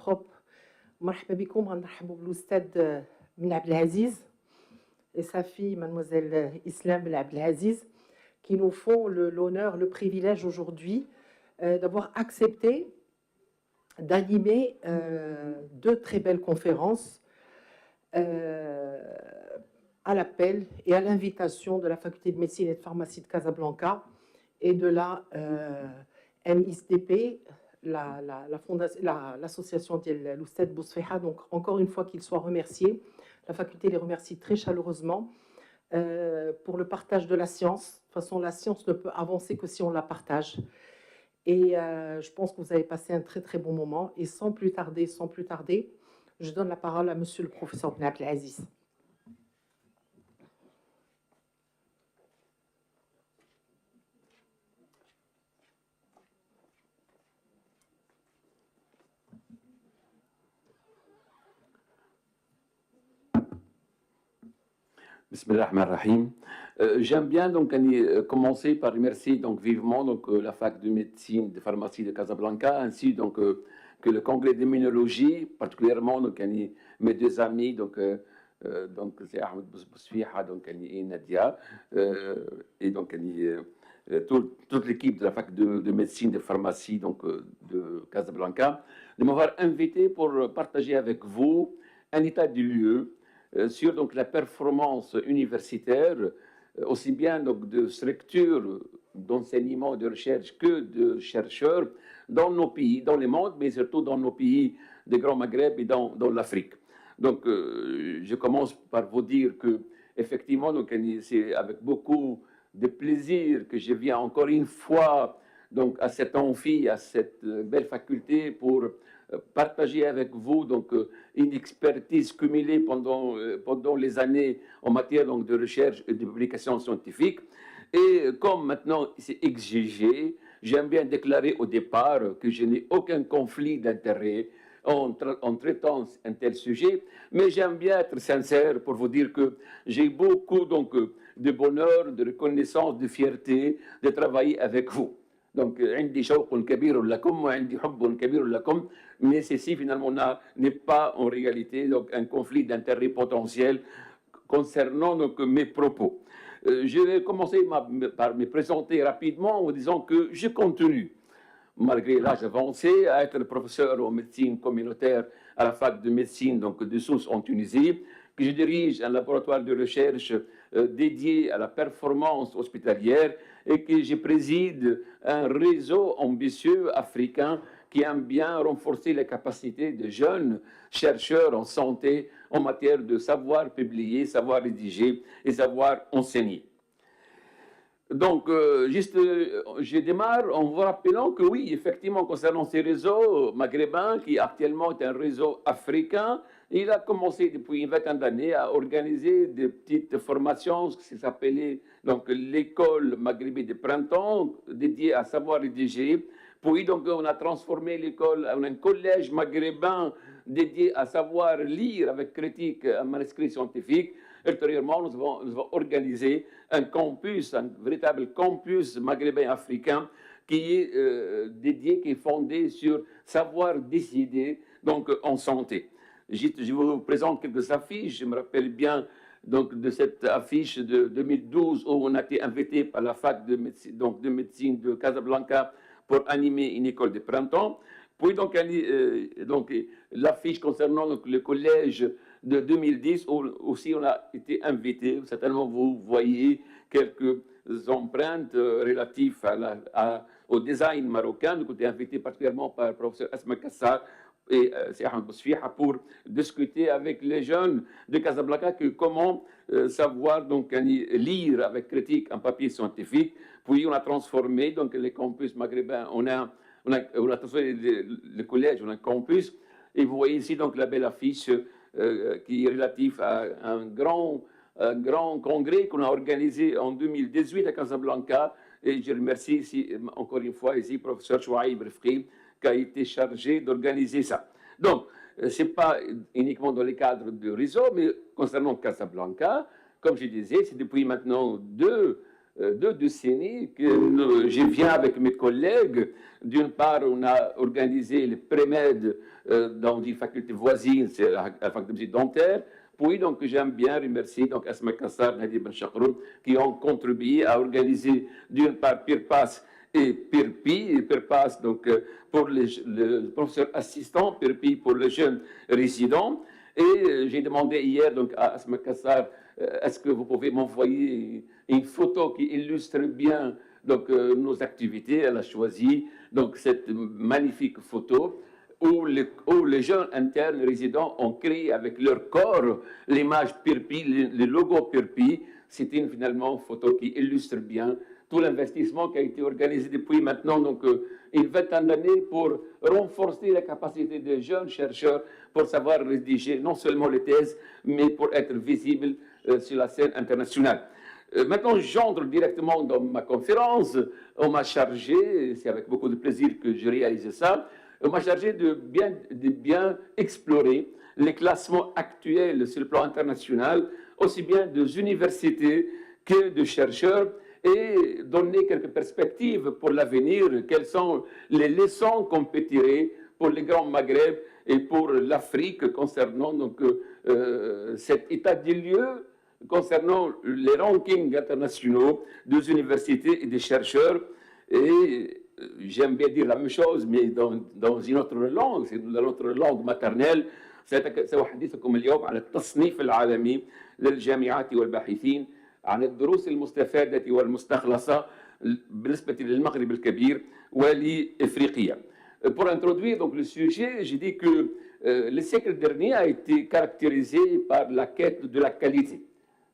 trop. مرحبا بكم. غنرحبوا بالأستاذ من ABDELAZIZ et sa fille, mademoiselle Islem Ben ABDELAZIZ, qui nous font l'honneur, le privilège aujourd'hui d'avoir accepté d'animer deux très belles conférences à l'appel et à l'invitation de la Faculté de Médecine et de Pharmacie de Casablanca et de la MISDP, l'association de l'Oustad Bousfeha. Donc, encore une fois, qu'ils soient remerciés. La faculté les remercie très chaleureusement pour le partage de la science. De toute façon, la science ne peut avancer que si on la partage. Et je pense que vous avez passé un très, très bon moment. Et sans plus tarder, je donne la parole à monsieur le professeur Ben ABDELAZIZ. Bismillahirrahmanirrahim. J'aime bien donc commencer par remercier donc vivement donc la fac de médecine de pharmacie de Casablanca ainsi donc que le congrès d'immunologie, particulièrement donc mes deux amis donc c'est Ahmed Bousfiha donc et Nadia et donc toute l'équipe de la fac de médecine de pharmacie donc de Casablanca de m'avoir invité pour partager avec vous un état du lieu sur donc, la performance universitaire, aussi bien donc, de structures d'enseignement, de recherche que de chercheurs dans nos pays, dans le monde, mais surtout dans nos pays du Grand Maghreb et dans l'Afrique. Donc, je commence par vous dire que, effectivement, c'est avec beaucoup de plaisir que je viens encore une fois donc, à cet amphi, à cette belle faculté pour partager avec vous donc, une expertise cumulée pendant les années en matière donc, de recherche et de publication scientifique. Et comme maintenant c'est exigé, j'aime bien déclarer au départ que je n'ai aucun conflit d'intérêt en traitant un tel sujet, mais j'aime bien être sincère pour vous dire que j'ai beaucoup donc, de bonheur, de reconnaissance, de fierté de travailler avec vous. Donc, عندي شوق كبير لكم وعندي حب كبير لكم, mais ceci finalement n'est pas en réalité donc, un conflit d'intérêt potentiel concernant donc, mes propos. Je vais commencer par me présenter rapidement en disant que je continue, malgré l'âge avancé, à être professeur en médecine communautaire à la fac de médecine donc, de Sousse en Tunisie, que je dirige un laboratoire de recherche dédié à la performance hospitalière et que je préside un réseau ambitieux africain qui aime bien renforcer les capacités de jeunes chercheurs en santé en matière de savoir publier, savoir rédiger et savoir enseigner. Donc, je démarre en vous rappelant que oui, effectivement, concernant ces réseaux maghrébins, qui actuellement est un réseau africain, il a commencé depuis une vingtaine d'années à organiser des petites formations qui s'appelaient donc l'école maghrébine de printemps, dédiée à savoir rédiger. Puis donc on a transformé l'école en un collège maghrébin dédié à savoir lire avec critique un manuscrit scientifique. Ultérieurement, nous avons organisé un campus, un véritable campus maghrébin africain qui est dédié, qui est fondé sur savoir décider donc en santé. Je vous présente quelques affiches. Je me rappelle bien donc, de cette affiche de 2012 où on a été invité par la fac de médecine de Casablanca pour animer une école de printemps. Puis donc l'affiche concernant donc, le collège de 2010 où aussi on a été invité. Certainement vous voyez quelques empreintes relatives au design marocain. Nous avons été invités particulièrement par le professeur Ahmed et Ahmed Bousfiha pour discuter avec les jeunes de Casablanca que comment savoir donc lire avec critique un papier scientifique. Puis on a transformé donc les campus maghrébins, on a transformé le collège en un campus. Et vous voyez ici donc la belle affiche qui est relative à un grand congrès qu'on a organisé en 2018 à Casablanca. Et je remercie ici, encore une fois ici, professeur Chouaïb Rifki, qui a été chargé d'organiser ça. Donc, ce n'est pas uniquement dans le cadre du réseau, mais concernant Casablanca, comme je disais, c'est depuis maintenant 2 décennies que je viens avec mes collègues. D'une part, on a organisé le pré-med dans une faculté voisine, c'est la faculté de médecine dentaire. Puis, donc, j'aime bien remercier donc Asma Kassar, Nadi Ben Chakroun, qui ont contribué à organiser, d'une part, PIRPAS et PIRPI. Et PIRPAS, donc, pour le professeur assistant, PIRPI pour les jeunes résidents. Et j'ai demandé hier donc, à Asma Kassar, est-ce que vous pouvez m'envoyer une photo qui illustre bien donc, nos activités? Elle a choisi donc, cette magnifique photo où les jeunes internes résidents ont créé avec leur corps l'image PIRPI, le logo PIRPI. C'est finalement une photo qui illustre bien tout l'investissement qui a été organisé depuis maintenant donc, une vingtaine d'années pour renforcer la capacité des jeunes chercheurs pour savoir rédiger non seulement les thèses, mais pour être visibles sur la scène internationale. Maintenant, j'entre directement dans ma conférence. On m'a chargé, c'est avec beaucoup de plaisir que je réalise ça, on m'a chargé de bien explorer les classements actuels sur le plan international, aussi bien des universités que de chercheurs, et donner quelques perspectives pour l'avenir, quelles sont les leçons qu'on peut tirer pour les grands Maghreb et pour l'Afrique concernant donc, cet état des lieux, concernant les rankings internationaux des universités et des chercheurs. Et j'aime bien dire la même chose, mais dans une autre langue, c'est dans notre langue maternelle. سأحدثكم اليوم عن التصنيف العالمي للجامعات والباحثين عن الدروس المستفادة والمستخلصة بالنسبة للمغرب الكبير ولإفريقيا. Pour introduire donc, le sujet, j'ai dit que le siècle dernier a été caractérisé par la quête de la qualité.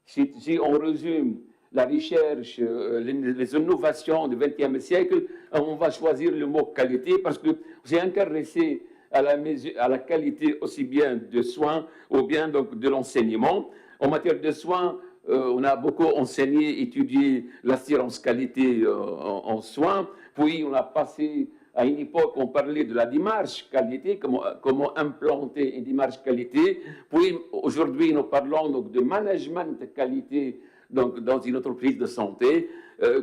Si on résume la recherche, les innovations du XXe siècle, on va choisir le mot qualité parce que c'est intéressé à la qualité aussi bien de soins ou bien donc, de l'enseignement. En matière de soins, on a beaucoup enseigné, étudié l'assurance qualité en soins, puis on a passé à une époque, on parlait de la démarche qualité, comment implanter une démarche qualité. Puis aujourd'hui, nous parlons donc de management qualité donc, dans une entreprise de santé.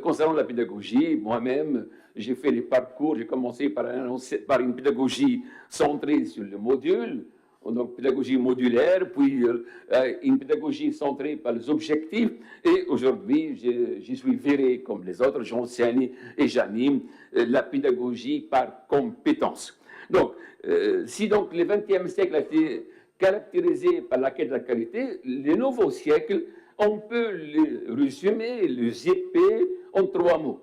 Concernant la pédagogie, moi-même, j'ai fait les parcours, j'ai commencé par une pédagogie centrée sur le module, donc pédagogie modulaire, puis une pédagogie centrée par les objectifs, et aujourd'hui, j'y suis viré comme les autres, j'enseigne et j'anime la pédagogie par compétence. Donc, si donc le XXe siècle a été caractérisé par la quête de la qualité, le nouveau siècle, on peut le résumer, le zipper en 3 mots.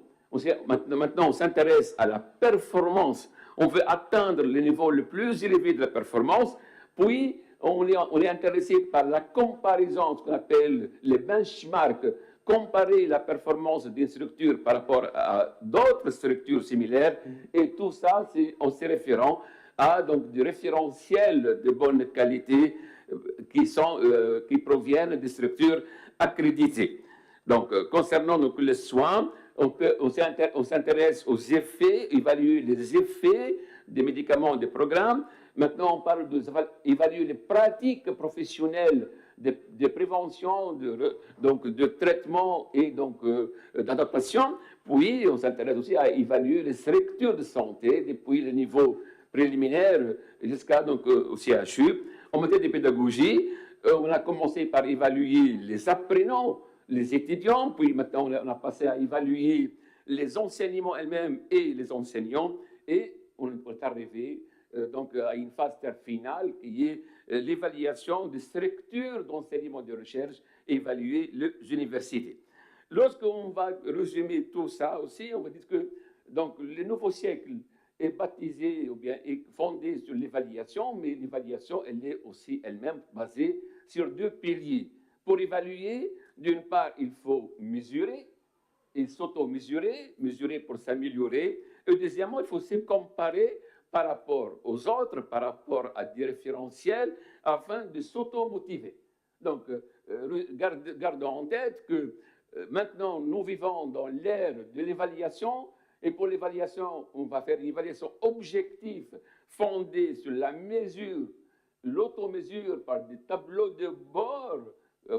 Maintenant, on s'intéresse à la performance. On veut atteindre le niveau le plus élevé de la performance. Puis, on est intéressé par la comparaison, ce qu'on appelle les benchmarks, comparer la performance d'une structure par rapport à d'autres structures similaires. Et tout ça, c'est en se référant à donc, des référentiels de bonne qualité qui proviennent des structures accréditées. Donc, concernant donc, les soins, on s'intéresse aux effets, évaluer les effets des médicaments, des programmes. Maintenant, on parle d'évaluer les pratiques professionnelles de prévention, de traitement et d'adaptation. Puis, on s'intéresse aussi à évaluer les structures de santé depuis le niveau préliminaire jusqu'à au CHU. En matière de pédagogie, on a commencé par évaluer les apprenants, les étudiants, puis maintenant on a passé à évaluer les enseignements elles-mêmes et les enseignants, et on est arrivé donc à une phase finale qui est l'évaluation des structures d'enseignement de recherche, évaluer les universités. Lorsqu'on va résumer tout ça aussi, on va dire que donc, le nouveau siècle est baptisé ou bien est fondé sur l'évaluation, mais l'évaluation, elle est aussi elle-même basée sur 2 piliers. Pour évaluer, d'une part, il faut mesurer et s'auto-mesurer, mesurer pour s'améliorer. Et deuxièmement, il faut se comparer par rapport aux autres, par rapport à des référentiels, afin de s'auto-motiver. Donc, gardons en tête que maintenant, nous vivons dans l'ère de l'évaluation. Et pour l'évaluation, on va faire une évaluation objective fondée sur la mesure, l'automesure par des tableaux de bord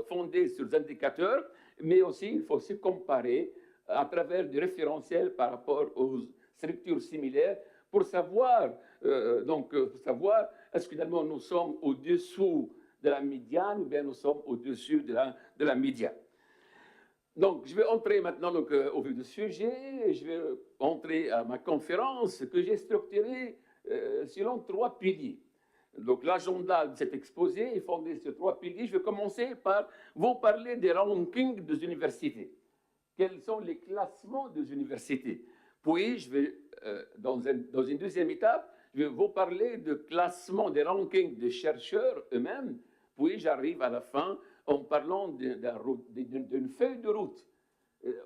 fondés sur des indicateurs, mais aussi il faut se comparer à travers des référentiels par rapport aux structures similaires pour savoir, savoir est-ce que finalement nous sommes au-dessous de la médiane ou bien nous sommes au-dessus de la médiane. Donc, je vais entrer maintenant donc, au vif du sujet. Je vais entrer à ma conférence que j'ai structurée selon 3 piliers. Donc, l'agenda de cet exposé est fondé sur 3 piliers. Je vais commencer par vous parler des rankings des universités. Quels sont les classements des universités? Puis, je vais, dans une deuxième étape, je vais vous parler de classement des rankings des chercheurs eux-mêmes. Puis, j'arrive à la fin en parlant d'une feuille de route,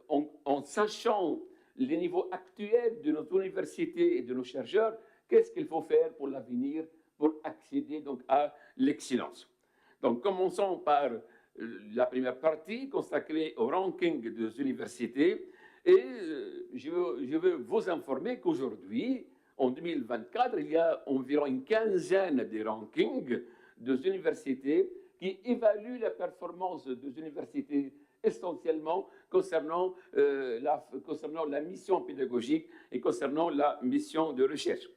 en sachant les niveaux actuels de nos universités et de nos chercheurs, qu'est-ce qu'il faut faire pour l'avenir, pour accéder donc à l'excellence. Donc, commençons par la première partie consacrée au ranking des universités. Et je veux vous informer qu'aujourd'hui, en 2024, il y a environ une quinzaine de rankings des universités qui évalue la performance des universités essentiellement concernant la mission pédagogique et concernant la mission de recherche.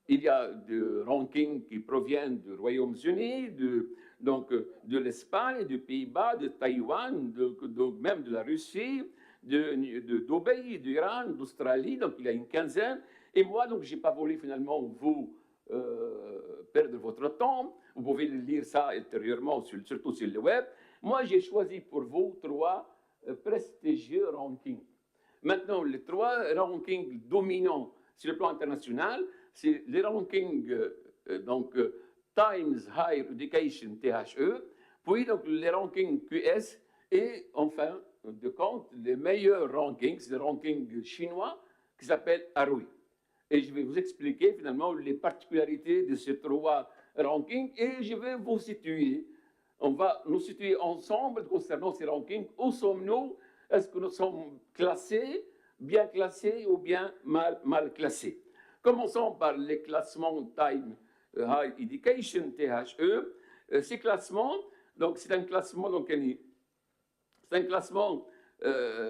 Il y a des rankings qui proviennent du Royaume-Uni, de l'Espagne, des Pays-Bas, de Taïwan, même de la Russie, de Dubaï, d'Iran, d'Australie, donc il y a une quinzaine. Et moi, donc, je n'ai pas voulu finalement vous perdre votre temps. Vous pouvez lire ça ultérieurement, surtout sur le web. Moi, j'ai choisi pour vous 3 prestigieux rankings. Maintenant, les 3 rankings dominants sur le plan international, c'est les rankings Times Higher Education, THE, puis donc les rankings QS, et enfin, de compte, les meilleurs rankings, c'est le ranking chinois qui s'appelle Arui. Et je vais vous expliquer finalement les particularités de ces 3 rankings et je vais vous situer. On va nous situer ensemble concernant ces rankings. Où sommes-nous? Est-ce que nous sommes classés, bien classés ou bien mal classés? Commençons par les classements Time High Education, THE. Ces classements, donc c'est un classement,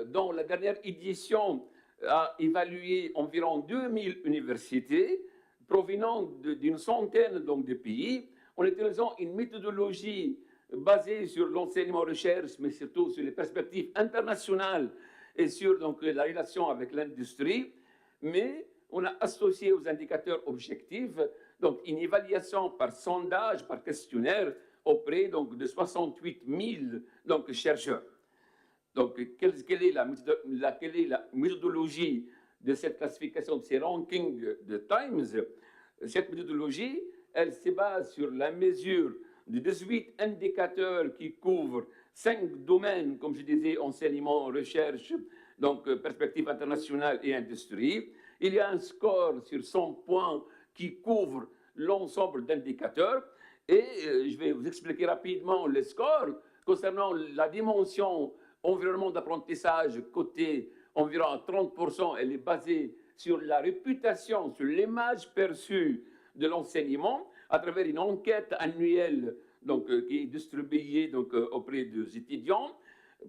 dont la dernière édition a évalué environ 2000 universités provenant d'une centaine de pays, en utilisant une méthodologie basée sur l'enseignement-recherche, mais surtout sur les perspectives internationales et sur la relation avec l'industrie. Mais on a associé aux indicateurs objectifs donc une évaluation par sondage, par questionnaire, auprès de 68 000 chercheurs. Donc, quelle est la méthodologie de cette classification, de ces rankings de Times? Cette méthodologie, elle se base sur la mesure de 18 indicateurs qui couvrent 5 domaines, comme je disais, enseignement, recherche, donc perspective internationale et industrie. Il y a un score sur 100 points qui couvre l'ensemble d'indicateurs. Et je vais vous expliquer rapidement les scores concernant la dimension environnement d'apprentissage, côté environ à 30%, elle est basée sur la réputation, sur l'image perçue de l'enseignement à travers une enquête annuelle qui est distribuée auprès des étudiants.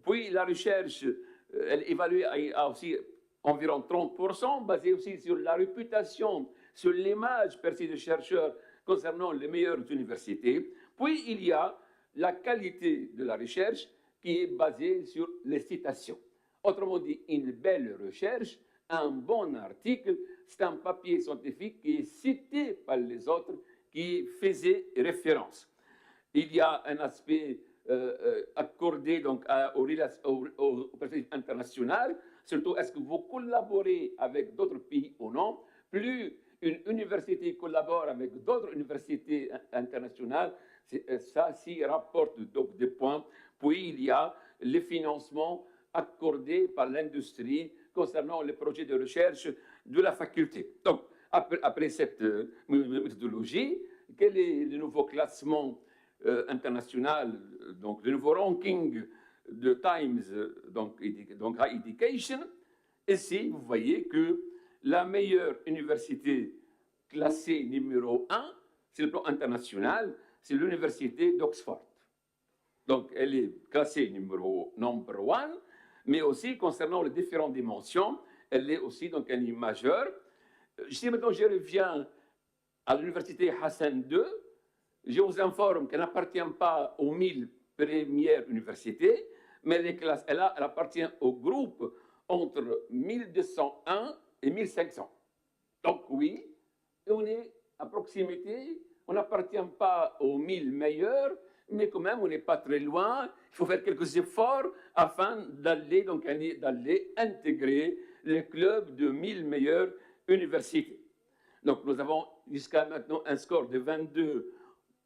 Puis la recherche, elle est évaluée à aussi environ 30%, basée aussi sur la réputation, sur l'image perçue des chercheurs concernant les meilleures universités. Puis il y a la qualité de la recherche qui est basée sur les citations. Autrement dit, une belle recherche, un bon article, c'est un papier scientifique qui est cité par les autres, qui faisait référence. Il y a un aspect accordé aux perspectives internationales, surtout est-ce que vous collaborez avec d'autres pays ou non. Plus une université collabore avec d'autres universités internationales, ça s'y rapporte donc des points. Puis il y a les financements accordés par l'industrie concernant les projets de recherche de la faculté. Donc, après cette méthodologie, quel est le nouveau classement international, donc le nouveau ranking de Times, High Education? Ici, vous voyez que la meilleure université classée numéro 1, sur le plan international, c'est l'université d'Oxford. Donc, elle est classée number 1. mais aussi concernant les différentes dimensions, elle est aussi donc un livre majeur. Si maintenant je reviens à l'université Hassan II, je vous informe qu'elle n'appartient pas aux 1000 premières universités, mais elle appartient au groupe entre 1201 et 1500. Donc oui, on est à proximité, on n'appartient pas aux 1000 meilleurs, mais quand même on n'est pas très loin. Il faut faire quelques efforts afin d'aller intégrer le club de 1000 meilleures universités. Donc nous avons jusqu'à maintenant un score de 22,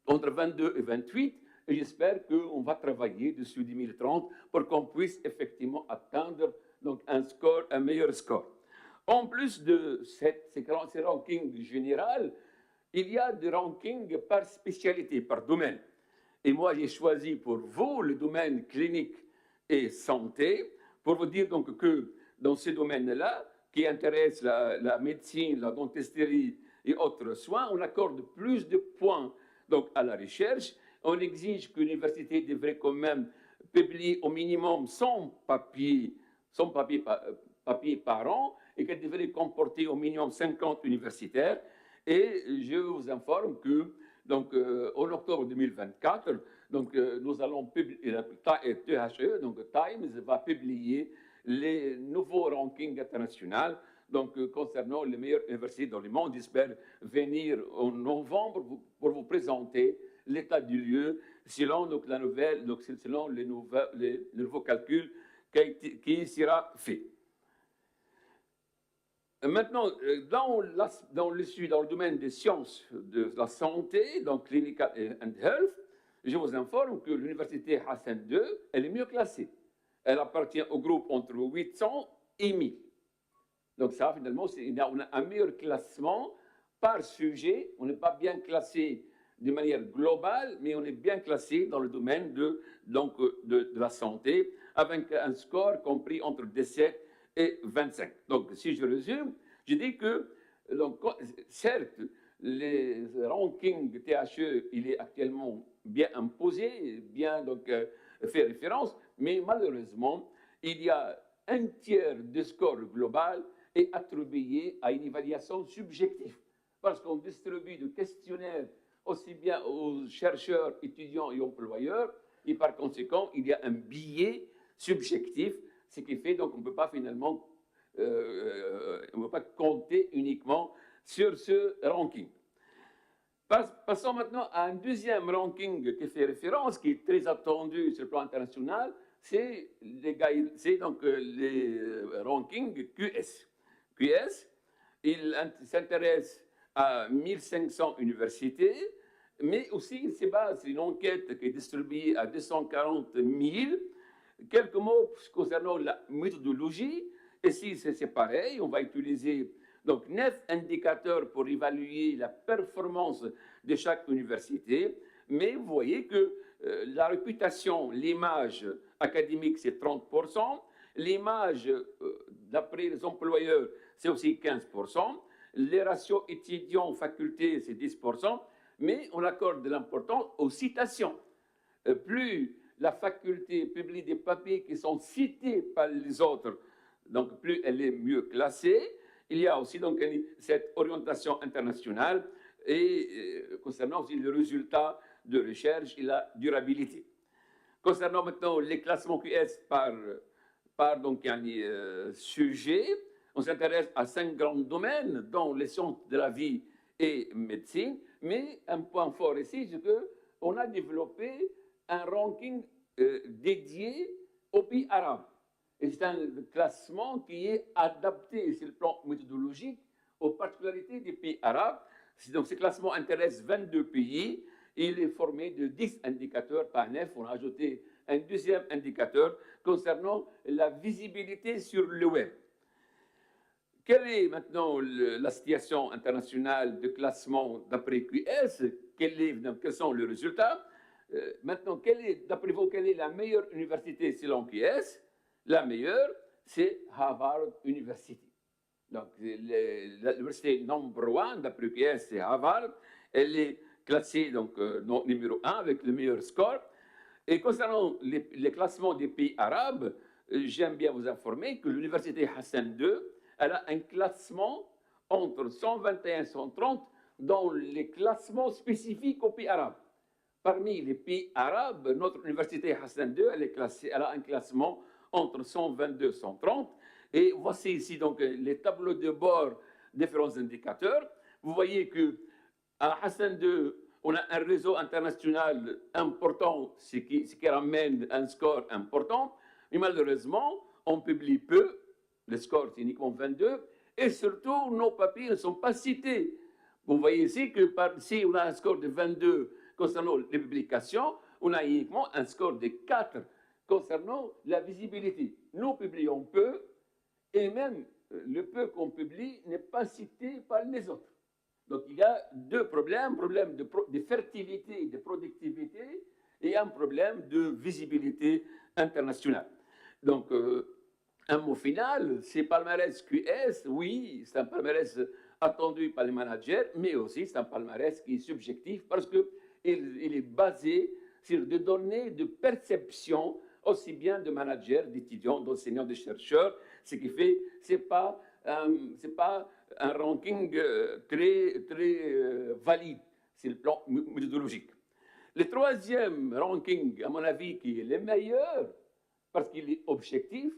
entre 22 et 28, et j'espère qu'on va travailler dessus 2030 pour qu'on puisse effectivement atteindre donc un meilleur score. En plus de ces rankings généraux, il y a des rankings par spécialité, par domaine. Et moi, j'ai choisi pour vous le domaine clinique et santé, pour vous dire donc que dans ces domaines-là, qui intéressent la médecine, la dentisterie et autres soins, on accorde plus de points donc, à la recherche. On exige que l'université devrait quand même publier au minimum 100 papiers par an et qu'elle devrait comporter au minimum 50 universitaires. Et je vous informe que donc, en octobre 2024, donc, nous allons publier, THE, donc Times, va publier les nouveaux rankings internationaux donc, concernant les meilleures universités dans le monde. J'espère venir en novembre pour vous présenter l'état du lieu selon donc, selon les nouveaux calculs qui sera fait. Maintenant, dans le domaine des sciences de la santé, donc clinical and health, je vous informe que l'université Hassan II, elle est mieux classée. Elle appartient au groupe entre 800 et 1000. Donc ça, finalement, on a un meilleur classement par sujet. On n'est pas bien classé de manière globale, mais on est bien classé dans le domaine de la santé, avec un score compris entre 17 et 25. Donc, si je résume, je dis que, donc, certes, les rankings THE, il est actuellement bien imposé, bien donc, fait référence, mais malheureusement, il y a un tiers du score global est attribué à une évaluation subjective, parce qu'on distribue des questionnaires aussi bien aux chercheurs, étudiants et employeurs, et par conséquent, il y a un biais subjectif, ce qui fait donc on ne peut pas finalement on ne peut pas compter uniquement sur ce ranking. Passons maintenant à un deuxième ranking qui fait référence, qui est très attendu sur le plan international, c'est donc les rankings QS. QS, il s'intéresse à 1500 universités, mais aussi il se base sur une enquête qui est distribuée à 240 000. Quelques mots concernant la méthodologie. Ici, c'est pareil, on va utiliser donc 9 indicateurs pour évaluer la performance de chaque université, mais vous voyez que la réputation, l'image académique, c'est 30%, l'image d'après les employeurs, c'est aussi 15%, les ratios étudiants-faculté, c'est 10%, mais on accorde de l'importance aux citations. Plus la faculté publie des papiers qui sont cités par les autres, donc plus elle est mieux classée. Il y a aussi donc cette orientation internationale et concernant aussi les résultats de recherche et la durabilité. Concernant maintenant les classements QS par donc, sujet, on s'intéresse à 5 grands domaines, dont les sciences de la vie et médecine, mais un point fort ici, c'est qu'on a développé un ranking dédié aux pays arabes. Et c'est un classement qui est adapté sur le plan méthodologique aux particularités des pays arabes. Donc, ce classement intéresse 22 pays. Il est formé de 10 indicateurs par 9. On a ajouté un deuxième indicateur concernant la visibilité sur le web. Quelle est maintenant la situation internationale de classement d'après QS? Quels sont les résultats? Maintenant, d'après vous, quelle est la meilleure université selon QS? La meilleure, c'est Harvard University. Donc, l'université number 1 d'après QS, c'est Harvard. Elle est classée donc, numéro 1 avec le meilleur score. Et concernant les classements des pays arabes, j'aime bien vous informer que l'Université Hassan II, elle a un classement entre 121 et 130 dans les classements spécifiques aux pays arabes. Parmi les pays arabes, notre Université Hassan II, elle a un classement entre 122 et 130. Et voici ici donc les tableaux de bord, différents indicateurs. Vous voyez qu'à Hassan II, on a un réseau international important, ce qui ramène un score important. Mais malheureusement, on publie peu. Le score, c'est uniquement 22. Et surtout, nos papiers ne sont pas cités. Vous voyez ici que si on a un score de 22 concernant les publications, on a uniquement un score de 4 concernant la visibilité. Nous publions peu, et même le peu qu'on publie n'est pas cité par les autres. Donc il y a deux problèmes, problème de fertilité et de productivité, et un problème de visibilité internationale. Donc, un mot final, c'est palmarès QS, oui, c'est un palmarès attendu par les managers, mais aussi c'est un palmarès qui est subjectif parce qu'il est basé sur des données de perception aussi bien de managers, d'étudiants, d'enseignants, de chercheurs, ce qui fait que ce n'est pas un ranking très valide sur le plan méthodologique. Le troisième ranking, à mon avis, qui est le meilleur, parce qu'il est objectif,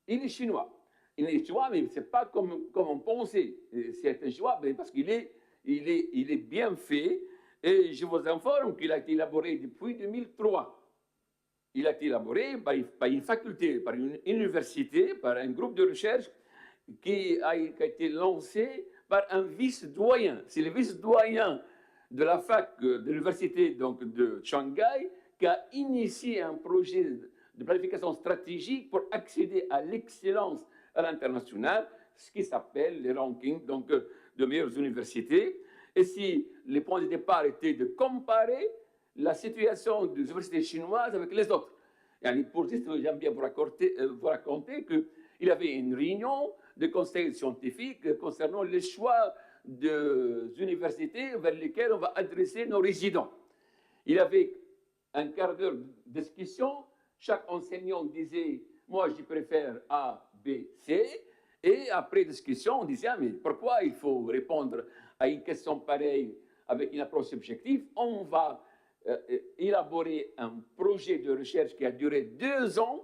il est chinois. Il est chinois, mais ce n'est pas comme on pensait. C'est un choix parce qu'il est bien fait. Et je vous informe qu'il a été élaboré depuis 2003. Il a été élaboré par une faculté, par une université, par un groupe de recherche qui a été lancé par un vice-doyen. C'est le vice-doyen de la fac de l'université de Shanghai qui a initié un projet de planification stratégique pour accéder à l'excellence à l'international, ce qui s'appelle les rankings de meilleures universités. Et si les points de départ étaient de comparer la situation des universités chinoises avec les autres. Et pour juste, j'aime bien vous raconter qu'il y avait une réunion de conseil scientifique concernant les choix des universités vers lesquelles on va adresser nos résidents. Il y avait un quart d'heure de discussion. Chaque enseignant disait « moi, je préfère A, B, C ». Et après discussion, on disait « mais pourquoi il faut répondre à une question pareille avec une approche subjective ?» On va élaborer un projet de recherche qui a duré 2 ans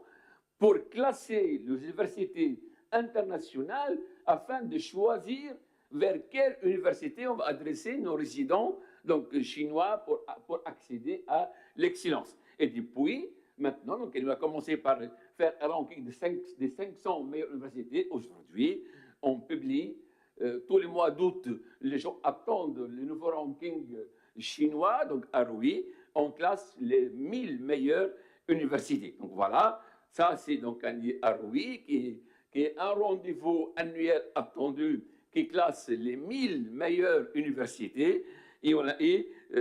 pour classer les universités internationales afin de choisir vers quelle université on va adresser nos résidents donc chinois pour accéder à l'excellence. Et depuis, maintenant, donc, il va commencer par faire un ranking des 500 meilleures universités. Aujourd'hui, on publie tous les mois d'août, les gens attendent le nouveau ranking chinois, donc à Rouy, on classe les 1000 meilleures universités. Donc voilà, ça c'est donc à Rouy qui est un rendez-vous annuel attendu qui classe les 1000 meilleures universités. Et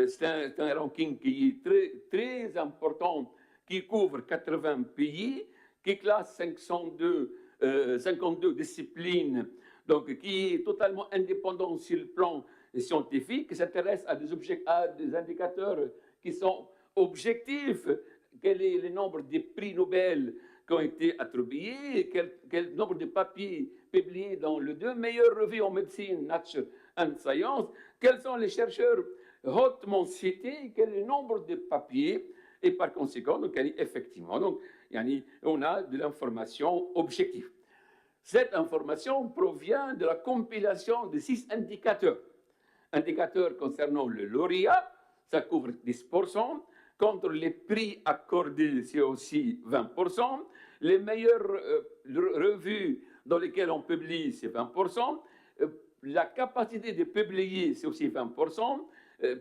c'est un ranking qui est très, très important, qui couvre 80 pays, qui classe 52 disciplines, donc qui est totalement indépendant sur le plan scientifique, qui s'intéresse à des indicateurs qui sont objectifs. Quel est le nombre de prix Nobel qui ont été attribués, quel nombre de papiers publiés dans les 2 meilleures revues en médecine, Nature and Science, quels sont les chercheurs hautement cités, quel est le nombre de papiers, et par conséquent, donc, effectivement, donc, on a de l'information objective. Cette information provient de la compilation de 6 indicateurs. Indicateurs concernant le lauréat, ça couvre 10%. Contre les prix accordés, c'est aussi 20%. Les meilleures revues dans lesquelles on publie, c'est 20%. La capacité de publier, c'est aussi 20%.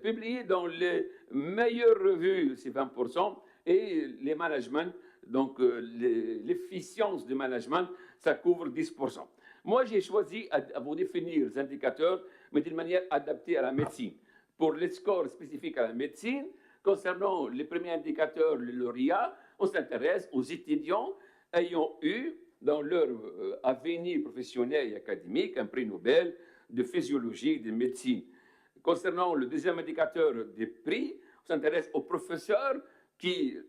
Publier dans les meilleures revues, c'est 20%. Et les managements, donc l'efficience du management, ça couvre 10%. Moi, j'ai choisi à vous définir les indicateurs, mais d'une manière adaptée à la médecine. Pour les scores spécifiques à la médecine, concernant les premiers indicateurs, le lauréat, on s'intéresse aux étudiants ayant eu dans leur avenir professionnel et académique un prix Nobel de physiologie, de médecine. Concernant le deuxième indicateur des prix, on s'intéresse aux professeurs,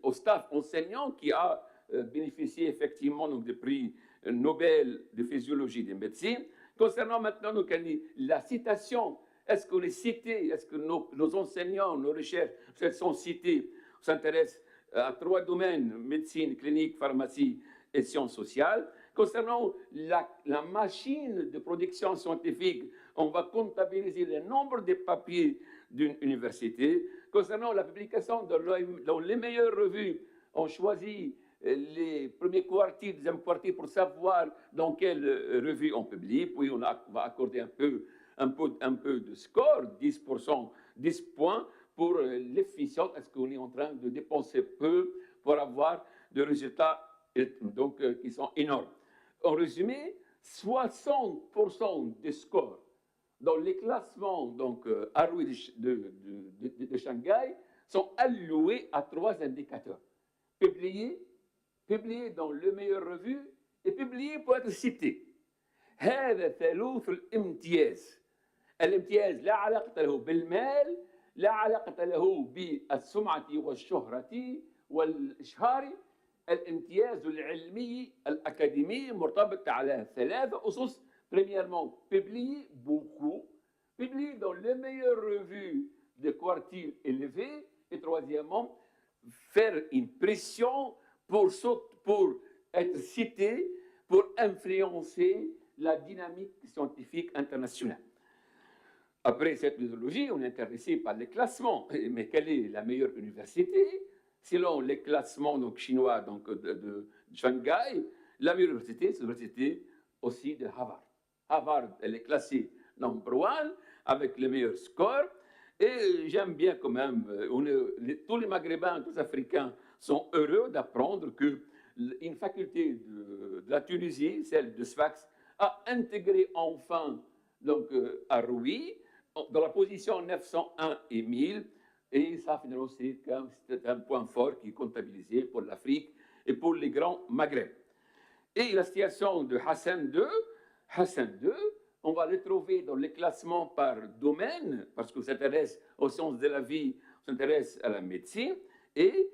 au staff enseignant qui a bénéficié effectivement donc, des prix Nobel de physiologie de médecine. Concernant maintenant donc, la citation, est-ce qu'on est cité, est-ce que nos enseignants, nos recherches sont cités? On s'intéresse à 3 domaines, médecine, clinique, pharmacie et sciences sociales. Concernant la machine de production scientifique, on va comptabiliser le nombre de papiers d'une université. Concernant la publication dans les meilleures revues, on choisit les premiers quartiers, deuxième quartier pour savoir dans quelle revue on publie. Puis on va accorder un peu de score, 10%, 10 points pour l'efficience. Est-ce qu'on est en train de dépenser peu pour avoir des résultats donc, qui sont énormes? En résumé, 60% des scores dans les classements donc, ARWI de Shanghai sont alloués à 3 indicateurs. Publiés dans les meilleures revues et publiés pour être cités. هذا ثالوث الامتياز. الامتياز لا علاقة له بالمال، لا علاقة له بالسمعة والشهرة والإشهار. الامتياز العلمي الأكاديمي مرتبط على 3 أسس. Premièrement, publier beaucoup, publier dans les meilleures revues de quartiles élevés. Et troisièmement, faire une pression pour être cité, pour influencer la dynamique scientifique internationale. Après cette méthodologie, on est intéressé par les classements. Mais quelle est la meilleure université? Selon les classements donc, chinois donc, de Shanghai, la meilleure université, c'est l'université aussi de Harvard. Harvard, elle est classée number 1 avec les meilleurs scores. Et j'aime bien quand même, tous les Maghrébins, tous les Africains sont heureux d'apprendre qu'une faculté de la Tunisie, celle de Sfax, a intégré enfin donc, à Roui, dans la position 901 et 1000. Et ça, finalement, c'est un point fort qui est comptabilisé pour l'Afrique et pour les grands Maghreb. Et la situation de Hassan II, on va le trouver dans les classements par domaine, parce qu'on s'intéresse aux sciences de la vie, on s'intéresse à la médecine, et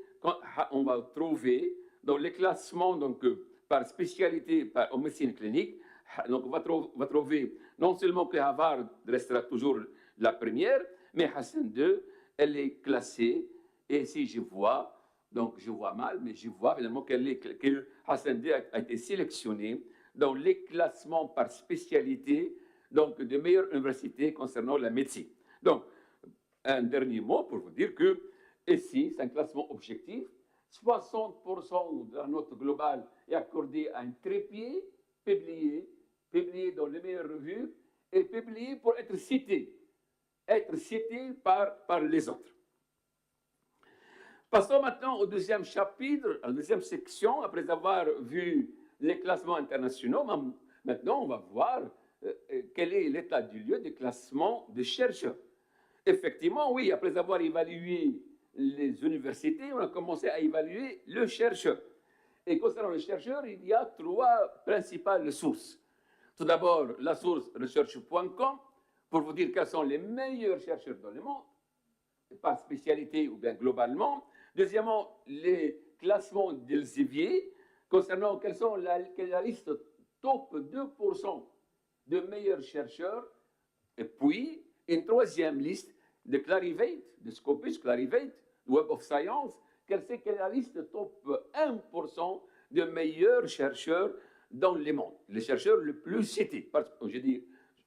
on va trouver dans les classements donc, par spécialité, en médecine clinique, donc on va trouver non seulement que Harvard restera toujours la première, mais Hassan II, elle est classée, et si je vois, donc je vois mal, mais je vois finalement que Hassan II a été sélectionné dans les classements par spécialité, donc de meilleures universités concernant la médecine. Donc, un dernier mot pour vous dire que ici, c'est un classement objectif. 60% de la note globale est accordée à un trépied publié dans les meilleures revues et publié pour être cité par les autres. Passons maintenant au deuxième chapitre, à la deuxième section, après avoir vu les classements internationaux. Maintenant, on va voir quel est l'état du lieu des classements des chercheurs. Effectivement, oui, après avoir évalué les universités, on a commencé à évaluer le chercheur. Et concernant le chercheur, il y a 3 principales sources. Tout d'abord, la source recherche.com, pour vous dire quels sont les meilleurs chercheurs dans le monde, par spécialité ou bien globalement. Deuxièmement, les classements d'Elsevier, concernant quelle est la liste top 2% de meilleurs chercheurs. Et puis, une troisième liste de Clarivate, de Scopus Clarivate, Web of Science, quelle est la liste top 1% de meilleurs chercheurs dans le monde, les chercheurs les plus cités. Parce que, je dis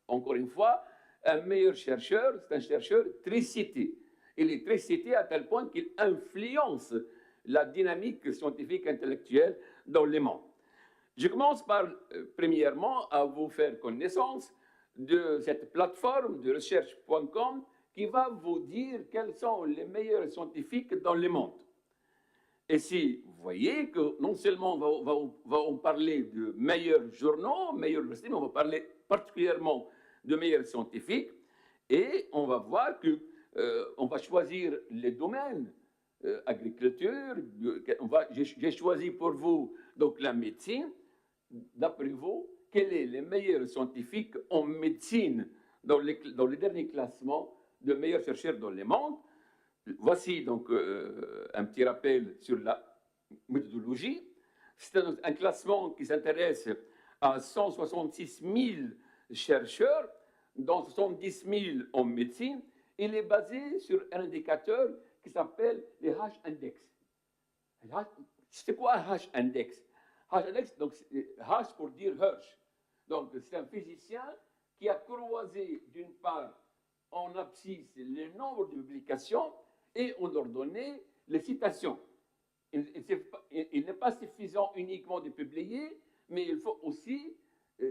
encore une fois, un meilleur chercheur, c'est un chercheur très cité. Il est très cité à tel point qu'il influence la dynamique scientifique intellectuelle dans le monde. Je commence par, premièrement, à vous faire connaissance de cette plateforme de recherche.com qui va vous dire quels sont les meilleurs scientifiques dans le monde. Et si vous voyez que non seulement on va parler de meilleurs journaux, meilleurs universités, mais on va parler particulièrement de meilleurs scientifiques, et on va voir que on va choisir les domaines, agriculture, j'ai choisi pour vous donc la médecine. D'après vous, quels sont les meilleurs scientifiques en médecine dans les derniers classements de meilleurs chercheurs dans le monde? Voici donc un petit rappel sur la méthodologie. C'est un classement qui s'intéresse à 166 000 chercheurs, dont 70 000 en médecine. Il est basé sur un indicateur qui s'appelle les H-index. C'est quoi un H-index? H-index, donc H pour dire Hirsch. Donc c'est un physicien qui a croisé d'une part en abscisse le nombre de publications et on leur donnait les citations. Il n'est pas suffisant uniquement de publier, mais il faut aussi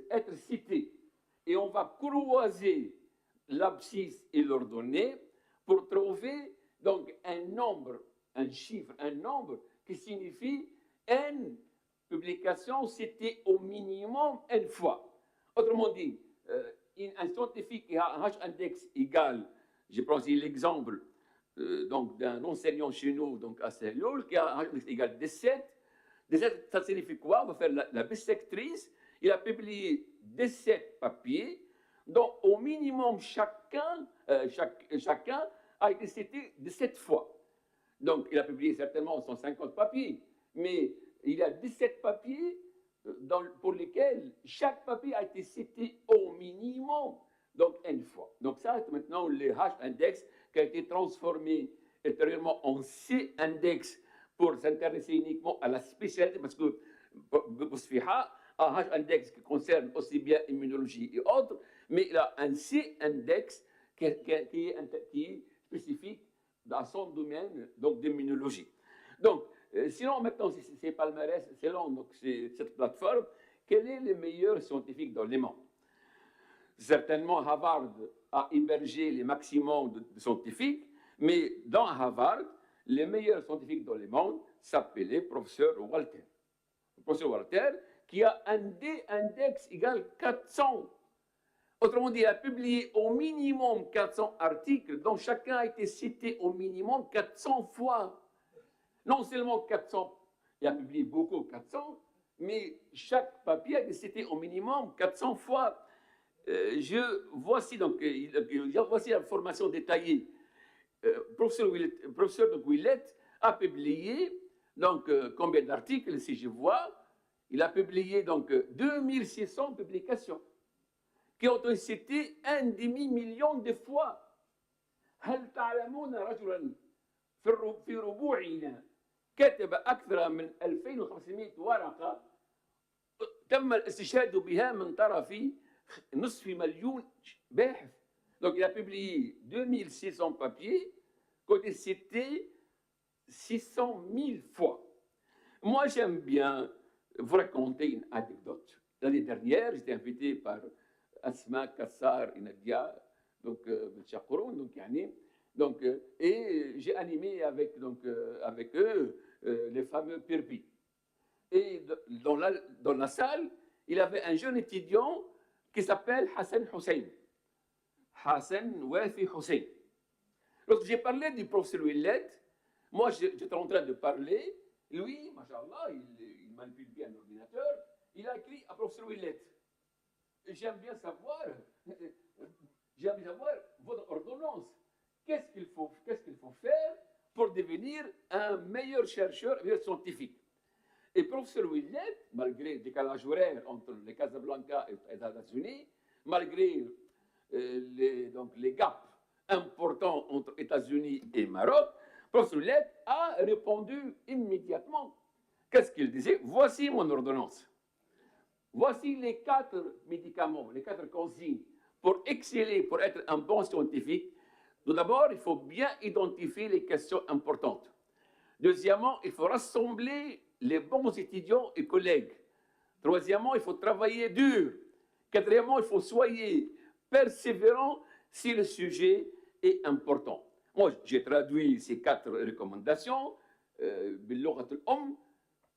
être cité. Et on va croiser l'abscisse et l'ordonnée pour trouver donc un nombre, un chiffre, un nombre qui signifie n publications citées au minimum n fois. Autrement dit, un scientifique qui a un H-index égal, je prends ici l'exemple donc d'un enseignant chez nous, donc à Cellule, qui a un H-index égal 17. 17, ça signifie quoi? On va faire la bissectrice. Il a publié 17 papiers, dont au minimum chacun a été cité 17 fois. Donc, il a publié certainement 150 papiers, mais il y a 17 papiers pour lesquels chaque papier a été cité au minimum, donc n fois. Donc, ça, c'est maintenant le H-index qui a été transformé ultérieurement en C-index pour s'intéresser uniquement à la spécialité, parce que un H-index qui concerne aussi bien immunologie et autres, mais il a un C-index qui est spécifique dans son domaine donc d'immunologie. Donc, sinon, maintenant, c'est palmarès, selon donc, cette plateforme, quel est le meilleur scientifique dans le monde? Certainement, Harvard a hébergé les maximums de scientifiques, mais dans Harvard, les meilleurs scientifiques dans le monde s'appelaient Professeur Walter. Le professeur Walter, qui a un D-index égal 400. Autrement dit, il a publié au minimum 400 articles, dont chacun a été cité au minimum 400 fois. Non seulement 400, il a publié beaucoup 400, mais chaque papier a été cité au minimum 400 fois. Voici l'information détaillée. Professeur Willett a publié donc, combien d'articles, si je vois, il a publié donc 2600 publications qui ont été citées 1,5 million de fois. هل تعلمون رجلا في ربوعنا كتب أكثر من 2500 ورقة تم الاستشهاد بها من طرف نصف مليون باحث. Donc il a publié 2600 papiers qui ont été cités 600 000 fois. Moi, j'aime bien vous raconter une anecdote. L'année dernière, j'étais invité par Asma, Kassar et Nadia, donc et j'ai animé avec eux les fameux Pirbi. Et dans la salle, il y avait un jeune étudiant qui s'appelle Hassan Hussein. Hassan Wafi Hussein. Lorsque j'ai parlé du professeur Willett, moi, j'étais en train de parler. Lui, machallah, il manipule bien l'ordinateur. Il a écrit à professeur Willett. J'aime bien savoir votre ordonnance. Qu'est-ce qu'il faut faire pour devenir un meilleur chercheur, un meilleur scientifique? Et professeur Willett, malgré le décalage horaire entre les Casablanca et les États-Unis, malgré les gaps importants entre États-Unis et Maroc, professeur Willett a répondu immédiatement. Qu'est-ce qu'il disait? Voici mon ordonnance. Voici les 4 médicaments, les 4 consignes pour exceller, pour être un bon scientifique. Tout d'abord, il faut bien identifier les questions importantes. Deuxièmement, il faut rassembler les bons étudiants et collègues. Troisièmement, il faut travailler dur. Quatrièmement, il faut soyez persévérant si le sujet est important. Moi, j'ai traduit ces 4 recommandations باللغة الأم.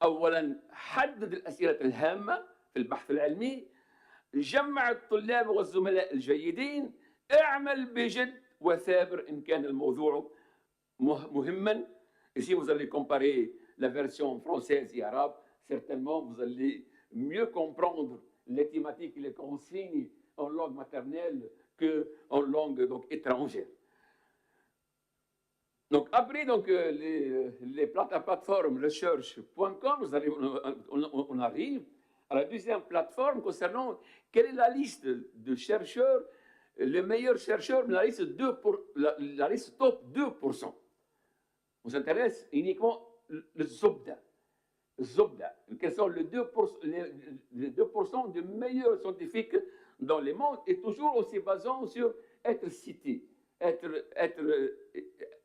أولاً حدد الأسئلة الهامة في البحث العلمي. جمع الطلاب والزملاء الجيدين. اعمل بجد وثابر إن كان الموضوع مهماً. Ici, vous allez comparer la version française et arabe. Certainement, vous allez mieux comprendre les thématiques et les consignes en langue maternelle qu'en langue donc, étrangère. Donc, après les plateformes recherche.com, on arrive à la deuxième plateforme concernant quelle est la liste de chercheurs, les meilleurs chercheurs, la liste, la liste top 2%. On s'intéresse uniquement le Zobda. Quels sont les 2% des meilleurs scientifiques dans le monde, et toujours aussi basant sur être cité, être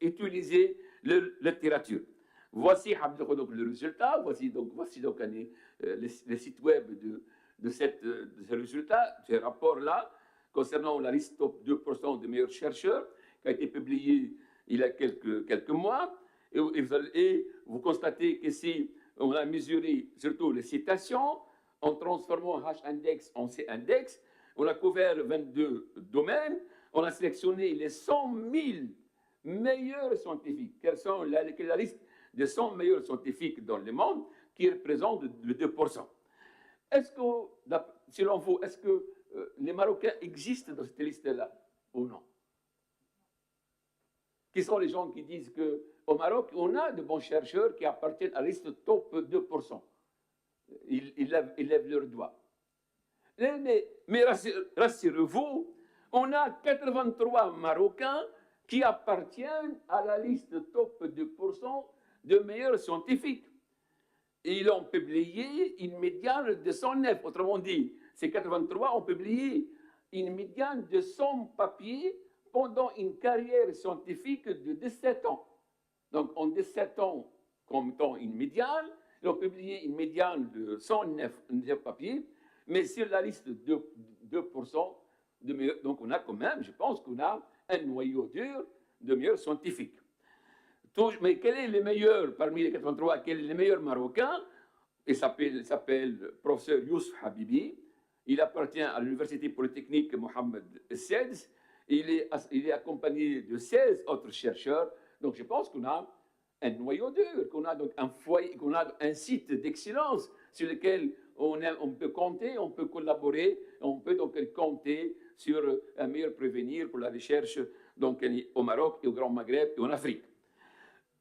utilisé la littérature. Voici donc le résultat, voici donc les sites web de ces résultats, ces rapports-là, concernant la liste top 2% des meilleurs chercheurs, qui a été publié il y a quelques mois. Et vous constatez qu'ici, on a mesuré surtout les citations en transformant H-index en C-index. On a couvert 22 domaines. On a sélectionné les 100 000 meilleurs scientifiques. Quelle est la liste des 100 meilleurs scientifiques dans le monde qui représentent le 2%? Est-ce que, selon vous, est-ce que les Marocains existent dans cette liste-là ou non? Qui sont les gens qui disent qu'au Maroc, on a de bons chercheurs qui appartiennent à la liste top 2%? Ils lèvent leur doigt. Mais rassurez-vous, on a 83 Marocains qui appartiennent à la liste top 2% de meilleurs scientifiques. Ils ont publié une médiane de 109. Autrement dit, ces 83 ont publié une médiane de 100 papiers pendant une carrière scientifique de 17 ans. Donc, en 17 ans, comme étant une médiane, ils ont publié une médiane de 109 papiers, mais sur la liste de 2%, donc on a quand même, je pense qu'on a un noyau dur de meilleurs scientifiques. Mais quel est le meilleur parmi les 83? Quel est le meilleur Marocain? Il s'appelle Professeur Youssef Habibi. Il appartient à l'Université polytechnique Mohamed VI. Il est accompagné de 16 autres chercheurs. Donc je pense qu'on a un noyau dur, qu'on a donc un foyer, qu'on a un site d'excellence sur lequel on peut compter, on peut collaborer, on peut donc compter sur un meilleur prévenir pour la recherche donc, au Maroc et au Grand Maghreb et en Afrique.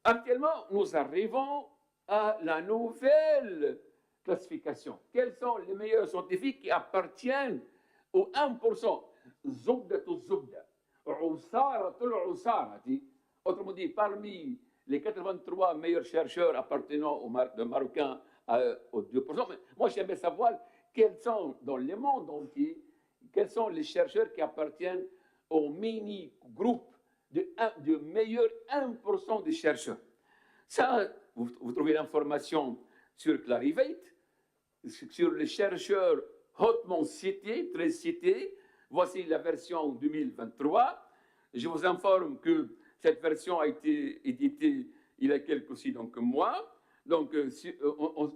Actuellement, nous arrivons à la nouvelle classification. Quels sont les meilleurs scientifiques qui appartiennent au 1%? Zubdatul Zubda, Usaratul Usarati. Autrement dit, parmi les 83 meilleurs chercheurs appartenant aux Marocains aux 2%, mais moi j'aimerais savoir quels sont dans le monde entier, quels sont les chercheurs qui appartiennent au mini-groupe de meilleurs 1% des chercheurs. Ça, vous trouvez l'information sur Clarivate, sur les chercheurs hautement cités, très cités. Voici la version 2023. Je vous informe que cette version a été éditée il y a quelques mois. Donc,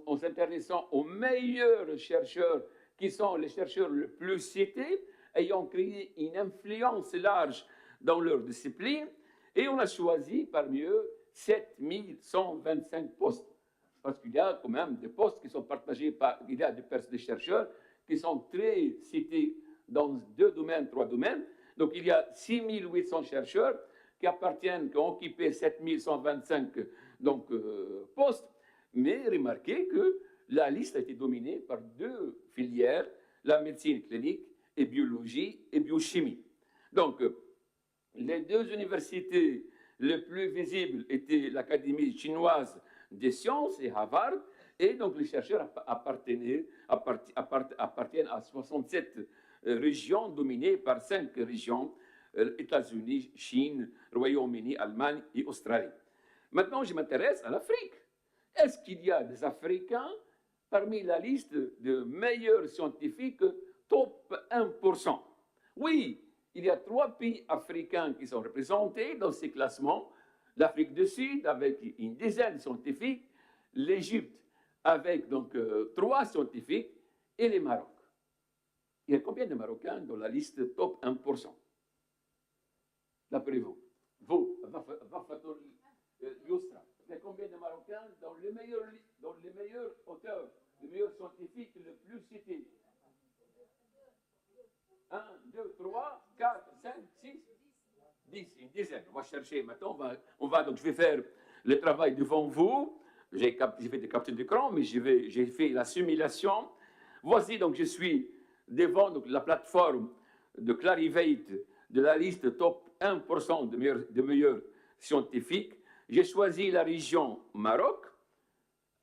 en s'intéressant aux meilleurs chercheurs, qui sont les chercheurs les plus cités, ayant créé une influence large dans leur discipline, et on a choisi parmi eux 7125 postes. Parce qu'il y a quand même des postes qui sont partagés par... Il y a des chercheurs qui sont très cités dans 2 domaines, 3 domaines. Donc, il y a 6800 chercheurs qui ont occupé 7125 postes. Mais remarquez que la liste a été dominée par 2 filières, la médecine clinique et biologie et biochimie. Donc, les 2 universités les plus visibles étaient l'Académie chinoise des sciences et Harvard, et donc les chercheurs appartiennent à 67 régions dominées par 5 régions, États-Unis, Chine, Royaume-Uni, Allemagne et Australie. Maintenant, je m'intéresse à l'Afrique. Est-ce qu'il y a des Africains parmi la liste de meilleurs scientifiques top 1%? Oui, il y a 3 pays africains qui sont représentés dans ces classements. L'Afrique du Sud avec une dizaine de scientifiques, l'Égypte avec donc 3 scientifiques et les Maroc. Il y a combien de Marocains dans la liste top 1%? D'après vous, Yousra, il y a combien de Marocains dans les meilleurs auteurs, les meilleurs scientifiques les plus cités? 1, 2, 3, 4, 5, 6, 10, une dizaine. On va chercher maintenant, donc je vais faire le travail devant vous. J'ai fait des captures d'écran, mais j'ai fait la simulation. Voici, donc je suis devant donc, la plateforme de Clarivate de la liste top 1% de meilleurs scientifiques. J'ai choisi la région Maroc.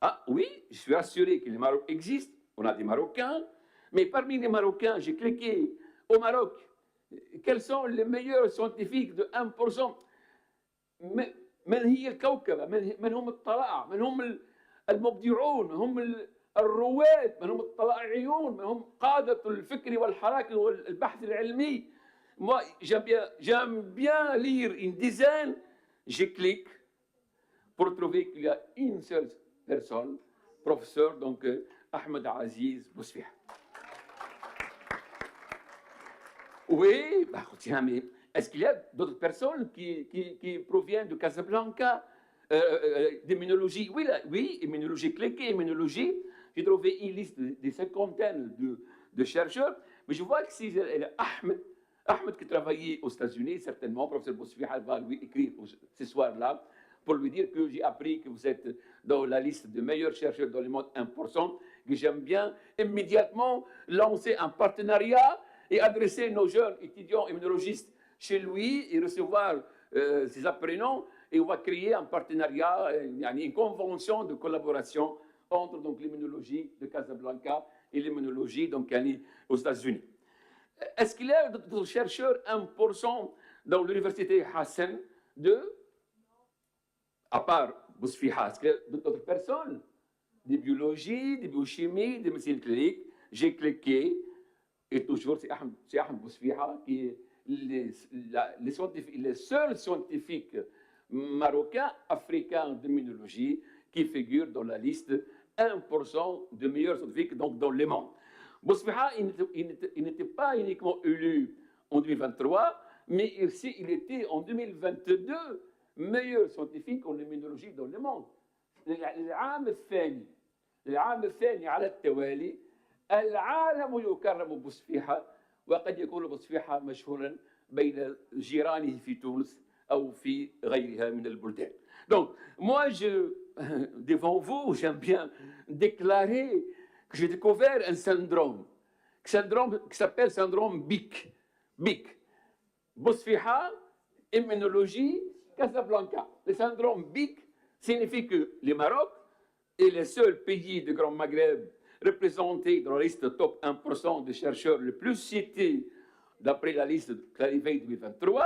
Ah oui, je suis assuré que le Maroc existe. On a des Marocains. Mais parmi les Marocains, j'ai cliqué au Maroc. Quels sont les meilleurs scientifiques de 1%? من هي الكوكبة؟ من هم الطلائع؟ من هم المبدعون؟ هم الرواد؟ من هم الطلائعيون؟ من هم قادة الفكر والحركة والبحث العلمي؟ Moi, j'aime bien lire une dizaine. Je clique pour trouver qu'il y a une seule personne, professeur, donc Ahmed Aziz Bousfiha. Oui, bah, tiens, mais est-ce qu'il y a d'autres personnes qui proviennent de Casablanca, d'immunologie? Oui, oui, immunologie cliquée, immunologie. J'ai trouvé une liste des cinquantaines de chercheurs, mais je vois que c'est Ahmed qui travaillait aux États-Unis, certainement, professeur Bousfiha va lui écrire ce soir-là pour lui dire que j'ai appris que vous êtes dans la liste des meilleurs chercheurs dans le monde 1%, que j'aime bien immédiatement lancer un partenariat et adresser nos jeunes étudiants immunologistes chez lui et recevoir ses apprenants. Et on va créer un partenariat, une convention de collaboration entre donc, l'immunologie de Casablanca et l'immunologie donc, aux États-Unis. Est-ce qu'il y a d'autres chercheurs 1% dans l'université Hassan à part Bousfiha, est-ce qu'il y a d'autres personnes? Des biologies, des biochimies, des médecines cliniques. J'ai cliqué. Et toujours, c'est Ahmed Bousfiha qui est le seul scientifique marocain, africain d'immunologie qui figure dans la liste 1% de meilleurs scientifiques donc dans le monde. Bousfiha, il n'était pas uniquement élu en 2023, mais aussi il était en 2022 meilleur scientifique en immunologie dans le monde. العام الثاني على التوالي العالم يكرم بوسفيحة وقد يكون بوسفيحة مشهورا بين جيرانه في تونس أو في غيرها من البلدان. Donc, moi, devant vous, j'aime bien déclarer que j'ai découvert un syndrome qui s'appelle syndrome BIC. BIC. Bousfiha, immunologie, Casablanca. Le syndrome BIC signifie que le Maroc est le seul pays du Grand Maghreb représenté dans la liste top 1% des chercheurs les plus cités d'après la liste de Clarivate 2023.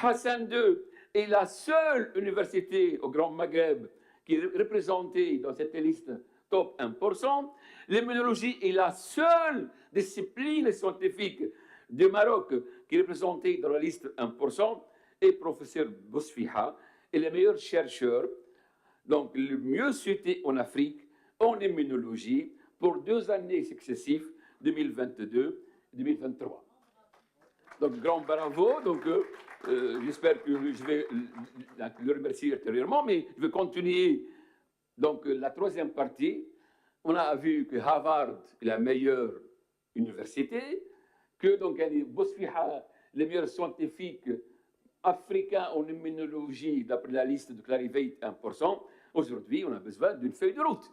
Hassan II est la seule université au Grand Maghreb qui est représentée dans cette liste top 1%. L'immunologie est la seule discipline scientifique du Maroc qui est représentée dans la liste 1%. Et professeur Bousfiha est le meilleur chercheur, donc le mieux cité en Afrique en immunologie pour 2 années successives, 2022 et 2023. Donc, grand bravo. Donc, j'espère que je vais le remercier ultérieurement, mais je vais continuer. Donc, la troisième partie, on a vu que Harvard est la meilleure université, que donc Bousfiha, le meilleur scientifique africain en immunologie, d'après la liste de Clarivate 1%. Aujourd'hui, on a besoin d'une feuille de route.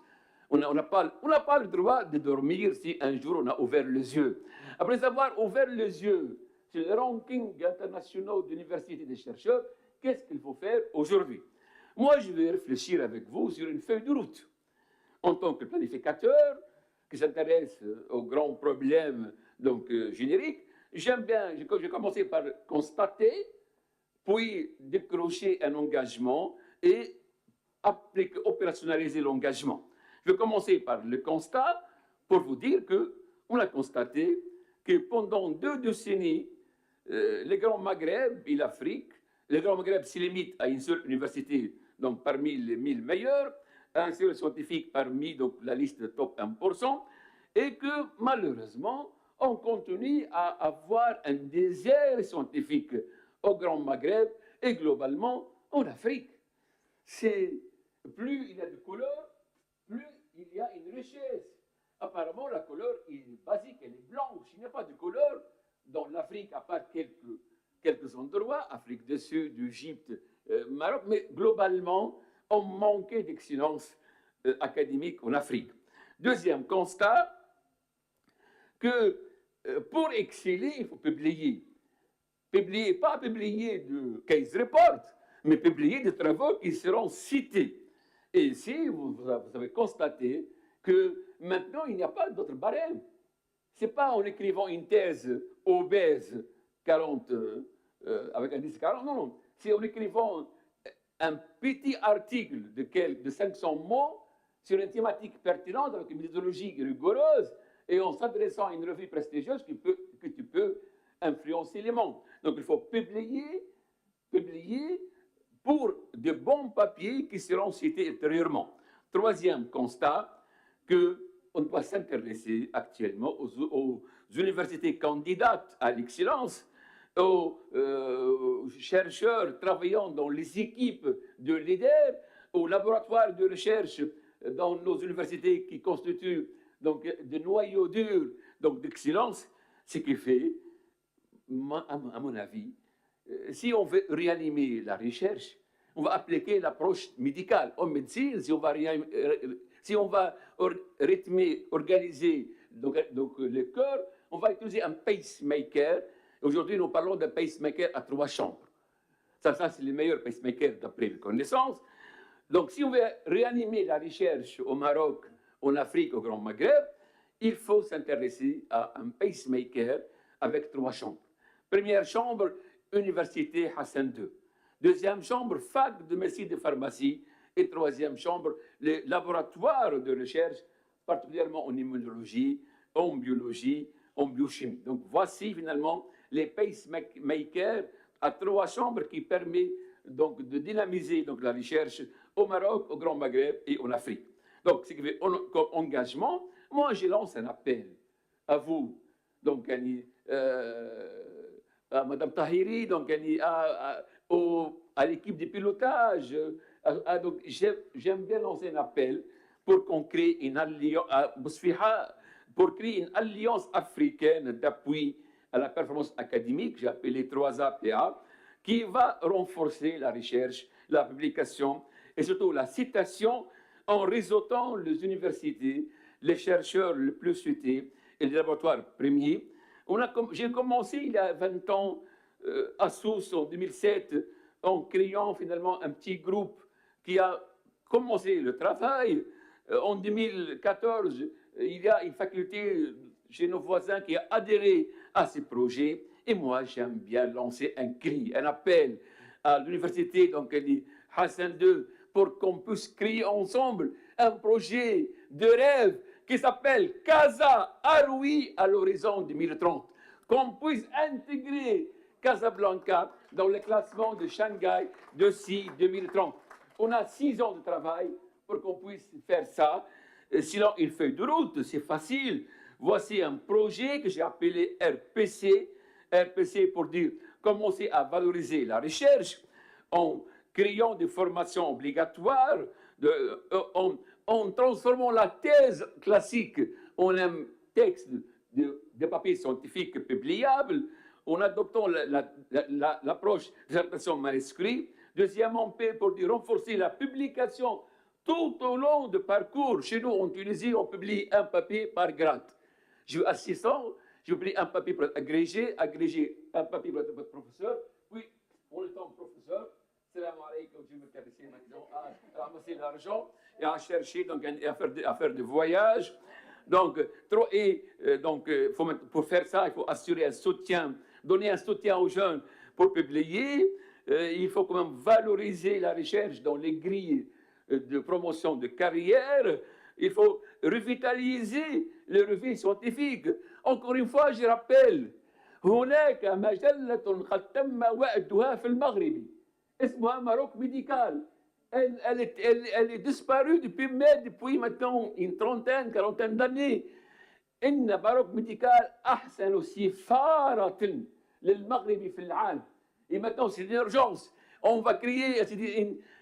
On n'a pas le droit de dormir si un jour on a ouvert les yeux. Après avoir ouvert les yeux sur les rankings internationaux d'universités des chercheurs, qu'est-ce qu'il faut faire aujourd'hui? Moi, je vais réfléchir avec vous sur une feuille de route. En tant que planificateur qui s'intéresse aux grands problèmes donc, génériques, j'aime bien, j'ai commencé par constater, puis décrocher un engagement et opérationnaliser l'engagement. Je vais commencer par le constat pour vous dire qu'on a constaté que pendant 2 décennies, le Grand Maghreb et l'Afrique, le Grand Maghreb se limite à une seule université, donc parmi les 1000 meilleurs, un seul scientifique parmi donc, la liste top 1%, et que malheureusement, on continue à avoir un désert scientifique au Grand Maghreb et globalement en Afrique. Plus il y a de couleurs, plus il y a une richesse. Apparemment, la couleur est basique, elle est blanche. Il n'y a pas de couleur dans l'Afrique, à part quelques quelques endroits, Afrique du Sud, Égypte, Maroc, mais globalement, on manquait d'excellence académique en Afrique. Deuxième constat, que pour exceller, il faut publier. Publier, pas publier de case report, mais publier des travaux qui seront cités. Et ici, vous avez constaté que maintenant, il n'y a pas d'autre barème. Ce n'est pas en écrivant une thèse obèse 40, avec un 10-40, non. C'est en écrivant un petit article de 500 mots sur une thématique pertinente, avec une méthodologie rigoureuse, et en s'adressant à une revue prestigieuse que tu peux influencer les mondes. Donc il faut publier pour de bons papiers qui seront cités ultérieurement. Troisième constat, qu'on doit s'intéresser actuellement aux universités candidates à l'excellence, aux chercheurs travaillant dans les équipes de leaders, aux laboratoires de recherche dans nos universités qui constituent donc de noyaux durs d'excellence, ce qui fait, à mon avis, si on veut réanimer la recherche, on va appliquer l'approche médicale. En médecine, si on va rythmer, organiser donc le cœur, on va utiliser un pacemaker. Aujourd'hui, nous parlons d'un pacemaker à 3 chambres. Ça c'est le meilleur pacemaker d'après les connaissances. Donc, si on veut réanimer la recherche au Maroc, en Afrique, au Grand Maghreb, il faut s'intéresser à un pacemaker avec 3 chambres. Première chambre, Université Hassan II. Deuxième chambre, fac de médecine de pharmacie. Et troisième chambre, les laboratoires de recherche, particulièrement en immunologie, en biologie, en biochimie. Donc, voici finalement les pacemakers à 3 chambres qui permettent donc de dynamiser donc, la recherche au Maroc, au Grand Maghreb et en Afrique. Donc, ce qui fait comme engagement, moi, je lance un appel à vous, donc, à Mme Tahiri, donc, à l'équipe de pilotage. Donc, j'aime bien lancer un appel pour qu'on crée une alliance africaine d'appui à la performance académique, j'ai appelé 3APA, qui va renforcer la recherche, la publication et surtout la citation en réseautant les universités, les chercheurs les plus cités et les laboratoires premiers. J'ai commencé il y a 20 ans à Sousse en 2007 en créant finalement un petit groupe qui a commencé le travail. En 2014, il y a une faculté chez nos voisins qui a adhéré à ces projets. Et moi, j'aime bien lancer un cri, un appel à l'université donc Hassan II pour qu'on puisse créer ensemble un projet de rêve qui s'appelle Casa Aroui à l'horizon 2030. Qu'on puisse intégrer Casablanca dans le classement de Shanghai d'ici 2030. On a 6 ans de travail pour qu'on puisse faire ça. Sinon, une feuille de route, c'est facile. Voici un projet que j'ai appelé RPC. RPC pour dire commencer à valoriser la recherche en créant des formations obligatoires, en transformant la thèse classique en un texte de papier scientifique publiable, en adoptant l'approche de dissertation manuscrite. Deuxièmement, pour dire renforcer la publication tout au long du parcours. Chez nous, en Tunisie, on publie un papier par grade. J'ai eu assistant, j'ai publié un papier pour être agrégé, un papier pour être professeur, puis, en étant professeur, salam alaykoum, je m'intéressais maintenant à ramasser l'argent et à chercher, donc, à faire des voyages. Donc, pour faire ça, il faut assurer un soutien, donner un soutien aux jeunes pour publier. Il faut quand même valoriser la recherche dans les grilles de promotion de carrière. Il faut revitaliser les revues scientifiques. Encore une fois, je rappelle, هناك مجلة قد تم وقتها في المغرب اسمها Maroc Médicale. Elle est disparue depuis maintenant une trentaine, quarantaine d'années. إن Maroc Médicale أحسن سفارة للمغرب في العالم. Et maintenant, c'est une urgence. On va créer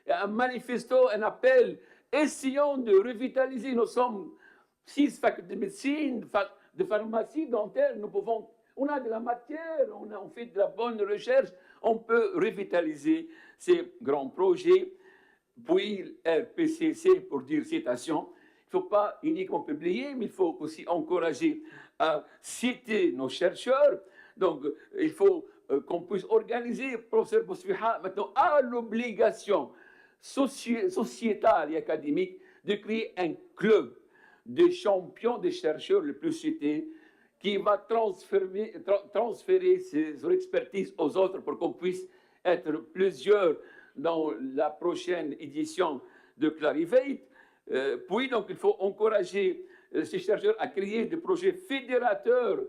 un manifesto, un appel. Essayons de revitaliser. Nous sommes 6 facultés de médecine, de pharmacie, dentaire. Nous pouvons on a de la matière, on fait de la bonne recherche, on peut revitaliser ces grands projets. Puis RPCC pour dire citation, il ne faut pas uniquement publier, mais il faut aussi encourager à citer nos chercheurs. Donc, il faut qu'on puisse organiser. Professeur Bosfiha, maintenant, a l'obligation sociétale et académique de créer un club des champions des chercheurs les plus cités qui va transférer son expertise aux autres pour qu'on puisse être plusieurs dans la prochaine édition de Clarivate. Puis, donc, il faut encourager ces chercheurs à créer des projets fédérateurs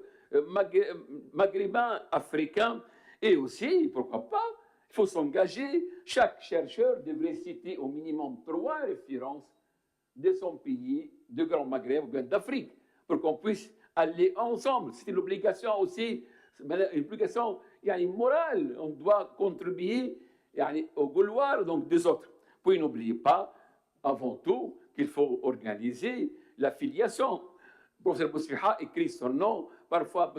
maghrébins, africains, et aussi, pourquoi pas, il faut s'engager. Chaque chercheur devrait citer au minimum 3 références de son pays, de Grand Maghreb ou bien d'Afrique, pour qu'on puisse aller ensemble. C'est une obligation aussi, une obligation morale. On doit contribuer au Gaulois, donc des autres. Puis n'oubliez pas, avant tout, qu'il faut organiser la filiation. Professeur Bosfiha écrit son nom, parfois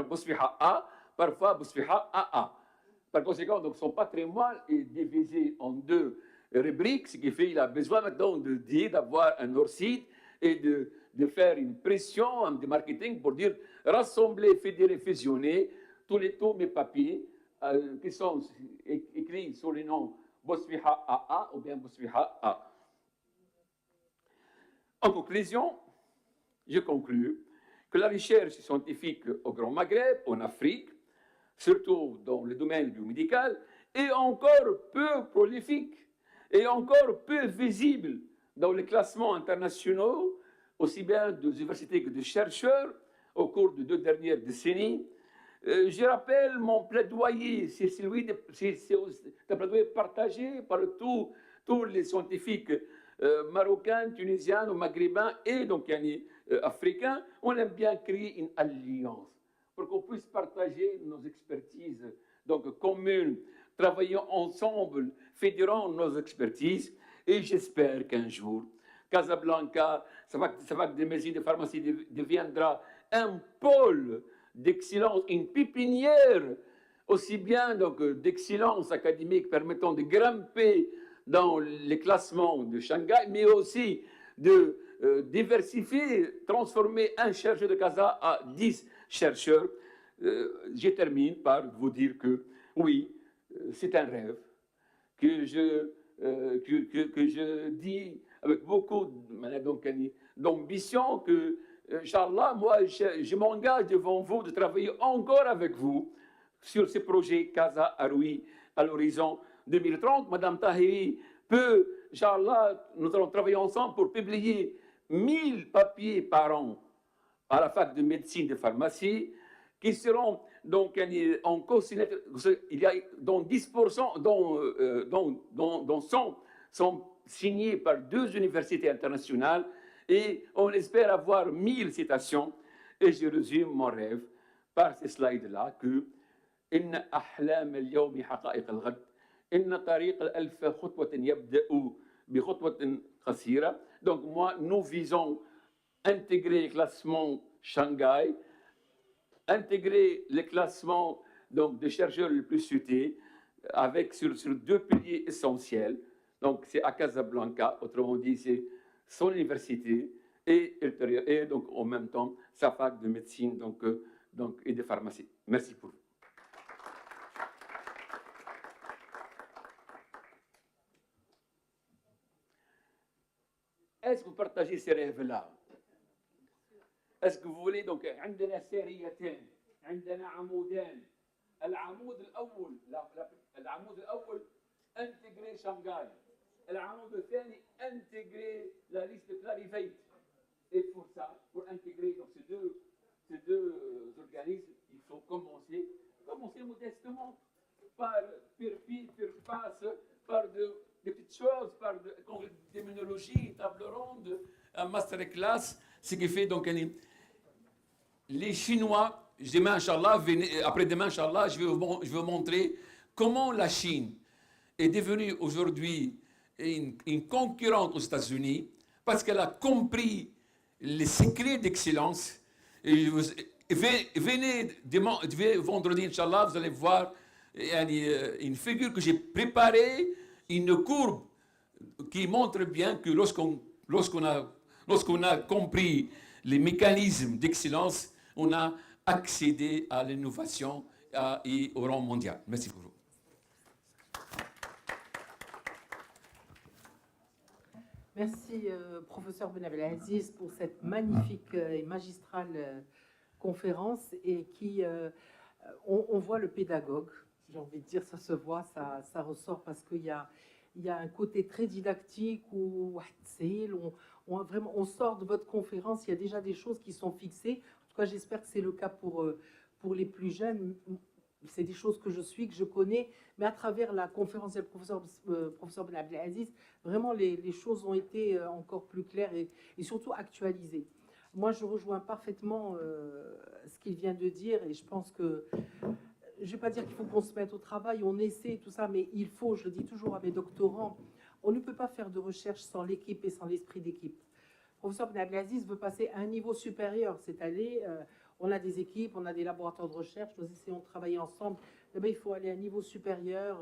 Bosfiha A, parfois Bosfiha AA. Par conséquent, donc, son patrimoine est divisé en 2 rubriques, ce qui fait qu'il a besoin maintenant d'avoir un hors-site et de faire une pression de marketing pour dire rassembler, fédérer, fusionner tous mes papiers qui sont écrits sous le nom Bosfiha AA ou bien Bosfiha A. En conclusion, je conclus que la recherche scientifique au Grand Maghreb, en Afrique, surtout dans le domaine biomédical, est encore peu prolifique et encore peu visible dans les classements internationaux, aussi bien des universités que de chercheurs, au cours des 2 dernières décennies. Je rappelle mon plaidoyer, c'est un plaidoyer partagé par tous les scientifiques marocains, tunisiens, maghrébins et donc africains. On aime bien créer une alliance pour qu'on puisse partager nos expertises donc communes, travaillons ensemble, fédérons nos expertises, et j'espère qu'un jour, Casablanca, sa fac de médecine de pharmacie deviendra un pôle d'excellence, une pépinière, aussi bien d'excellence académique permettant de grimper dans les classements de Shanghai, mais aussi de diversifier, transformer un chercheur de Casa à 10 chercheurs. Je termine par vous dire que oui, c'est un rêve que je dis avec beaucoup d'ambition que, Inch'Allah, moi, je m'engage devant vous de travailler encore avec vous sur ce projet Casa Aroui à l'horizon 2030. Madame Tahiri peut, Inch'Allah, nous allons travailler ensemble pour publier 1000 papiers par an à la fac de médecine de pharmacie qui seront donc en co-signature. Il y a dont 10%, dont 100 sont signés par 2 universités internationales, et on espère avoir 1000 citations. Et je résume mon rêve par ces slides-là que إن أحلام اليوم حقائق الغد إن طريق الألف خطوة يبدأ بخطوة قصيرة. Donc moi, nous visons intégrer les classements Shanghai, intégrer les classements donc, des chercheurs les plus cités avec sur 2 piliers essentiels. Donc c'est à Casablanca, autrement dit c'est son université et donc en même temps sa fac de médecine et de pharmacie. Merci pour vous. Est-ce que vous partagez ces rêves-là? Est-ce que vous voulez donc عندنا ساريتين عندنا عمودان العمود الأول intégrer Shanghai العمود الثاني intégrer la liste de Clarivate. Et pour ça, pour intégrer donc, ces deux organismes, il faut commencer modestement par passe, par des petites choses, par d'immunologie, table ronde, un masterclass, ce qui fait donc les Chinois, demain, Inch'Allah, après-demain, Inch'Allah, je vais vous montrer comment la Chine est devenue aujourd'hui une concurrente aux États-Unis parce qu'elle a compris les secrets d'excellence. Et venez vendredi, Inch'Allah, vous allez voir une figure que j'ai préparée, une courbe qui montre bien que lorsqu'on a compris les mécanismes d'excellence, on a accédé à l'innovation et au rang mondial. Merci beaucoup. Merci, professeur ABDELAZIZ, pour cette magnifique et magistrale conférence et qui, on voit le pédagogue, j'ai envie de dire, ça se voit, ça ressort parce qu'il y a un côté très didactique où on sort de votre conférence, il y a déjà des choses qui sont fixées. En tout cas, j'espère que c'est le cas pour les plus jeunes. C'est des choses que je connais, mais à travers la conférence du professeur ABDELAZIZ, vraiment les choses ont été encore plus claires et surtout actualisées. Moi, je rejoins parfaitement ce qu'il vient de dire et je pense que, je ne vais pas dire qu'il faut qu'on se mette au travail, on essaie tout ça, mais il faut, je le dis toujours à mes doctorants, on ne peut pas faire de recherche sans l'équipe et sans l'esprit d'équipe. Le professeur ABDELAZIZ veut passer à un niveau supérieur, c'est-à-dire on a des équipes, on a des laboratoires de recherche, nous essayons de travailler ensemble. Eh bien, il faut aller à un niveau supérieur,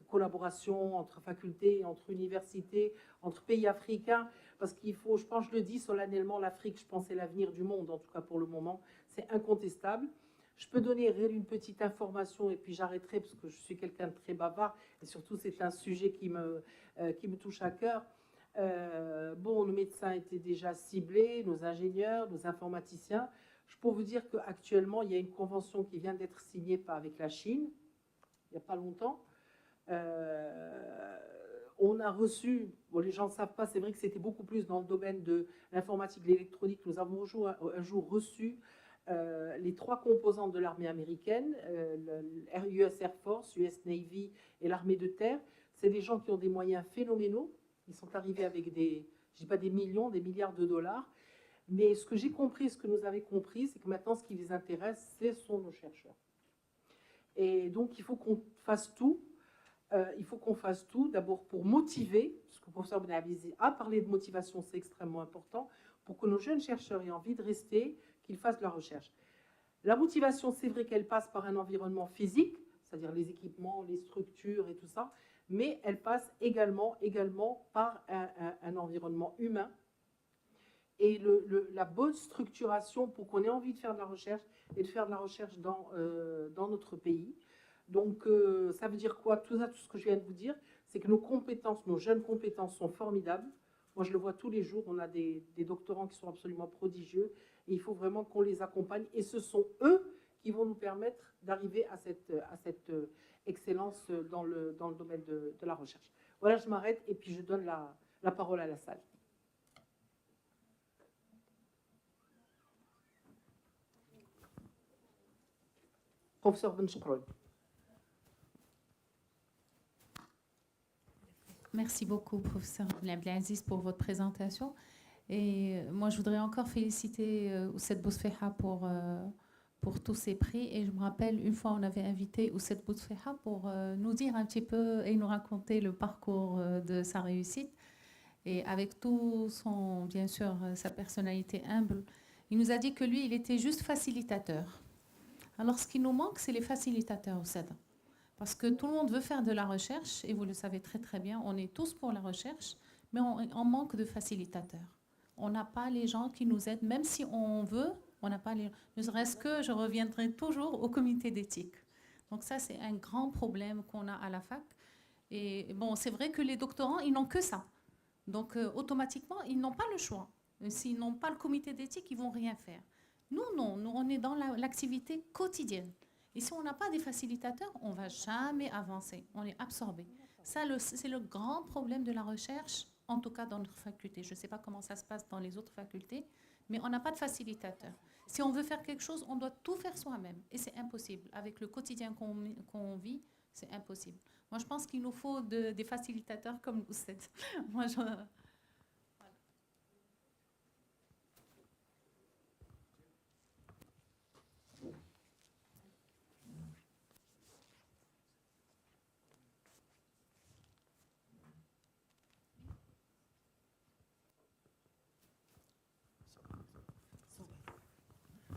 collaboration entre facultés, entre universités, entre pays africains, parce qu'il faut, je pense, je le dis solennellement, l'Afrique, je pense, c'est l'avenir du monde, en tout cas pour le moment, c'est incontestable. Je peux donner une petite information et puis j'arrêterai parce que je suis quelqu'un de très bavard et surtout c'est un sujet qui me touche à cœur. Nos médecins étaient déjà ciblés, nos ingénieurs, nos informaticiens. Je peux vous dire qu'actuellement, il y a une convention qui vient d'être signée avec la Chine, il n'y a pas longtemps. On a reçu, les gens ne savent pas, c'est vrai que c'était beaucoup plus dans le domaine de l'informatique, de l'électronique. Nous avons un jour reçu les 3 composantes de l'armée américaine, US Air Force, US Navy et l'armée de terre. C'est des gens qui ont des moyens phénoménaux. Ils sont arrivés avec je dis pas des millions, des milliards de dollars. Mais ce que j'ai compris, ce que nous avons compris, c'est que maintenant, ce qui les intéresse, ce sont nos chercheurs. Et donc, il faut qu'on fasse tout. Il faut qu'on fasse tout, d'abord pour motiver, parce que le professeur ABDELAZIZ a parlé de motivation, c'est extrêmement important, pour que nos jeunes chercheurs aient envie de rester, qu'ils fassent de la recherche. La motivation, c'est vrai qu'elle passe par un environnement physique, c'est-à-dire les équipements, les structures et tout ça, mais elle passe également par un environnement humain et la bonne structuration pour qu'on ait envie de faire de la recherche et de faire de la recherche dans notre pays. Donc, ça veut dire quoi? Tout ce que je viens de vous dire, c'est que nos compétences, nos jeunes compétences sont formidables. Moi, je le vois tous les jours, on a des doctorants qui sont absolument prodigieux et il faut vraiment qu'on les accompagne. Et ce sont eux qui vont nous permettre d'arriver à cette excellence dans le domaine de la recherche. Voilà, je m'arrête et puis je donne la parole à la salle. Professeur Ben Chokroun. Merci beaucoup, professeur ABDELAZIZ, pour votre présentation. Et moi, je voudrais encore féliciter Oussed Bousfeha pour tous ces prix. Et je me rappelle, une fois, on avait invité Oussed Bousfeha pour nous dire un petit peu et nous raconter le parcours de sa réussite. Et avec tout son, bien sûr, sa personnalité humble, il nous a dit que lui, il était juste facilitateur. Alors, ce qui nous manque, c'est les facilitateurs, Oussed. Parce que tout le monde veut faire de la recherche, et vous le savez très très bien, on est tous pour la recherche, mais on manque de facilitateurs. On n'a pas les gens qui nous aident, même si on veut, on n'a pas les... Ne serait-ce que je reviendrai toujours au comité d'éthique. Donc ça, c'est un grand problème qu'on a à la fac. Et bon, c'est vrai que les doctorants, ils n'ont que ça. Donc automatiquement, ils n'ont pas le choix. S'ils n'ont pas le comité d'éthique, ils ne vont rien faire. Nous, non. Nous, on est dans l'activité quotidienne. Et si on n'a pas des facilitateurs, on ne va jamais avancer. On est absorbé. Ça, c'est le grand problème de la recherche, en tout cas dans notre faculté. Je ne sais pas comment ça se passe dans les autres facultés, mais on n'a pas de facilitateur. Si on veut faire quelque chose, on doit tout faire soi-même. Et c'est impossible. Avec le quotidien qu'on vit, c'est impossible. Moi, je pense qu'il nous faut des facilitateurs comme Oussed. Moi,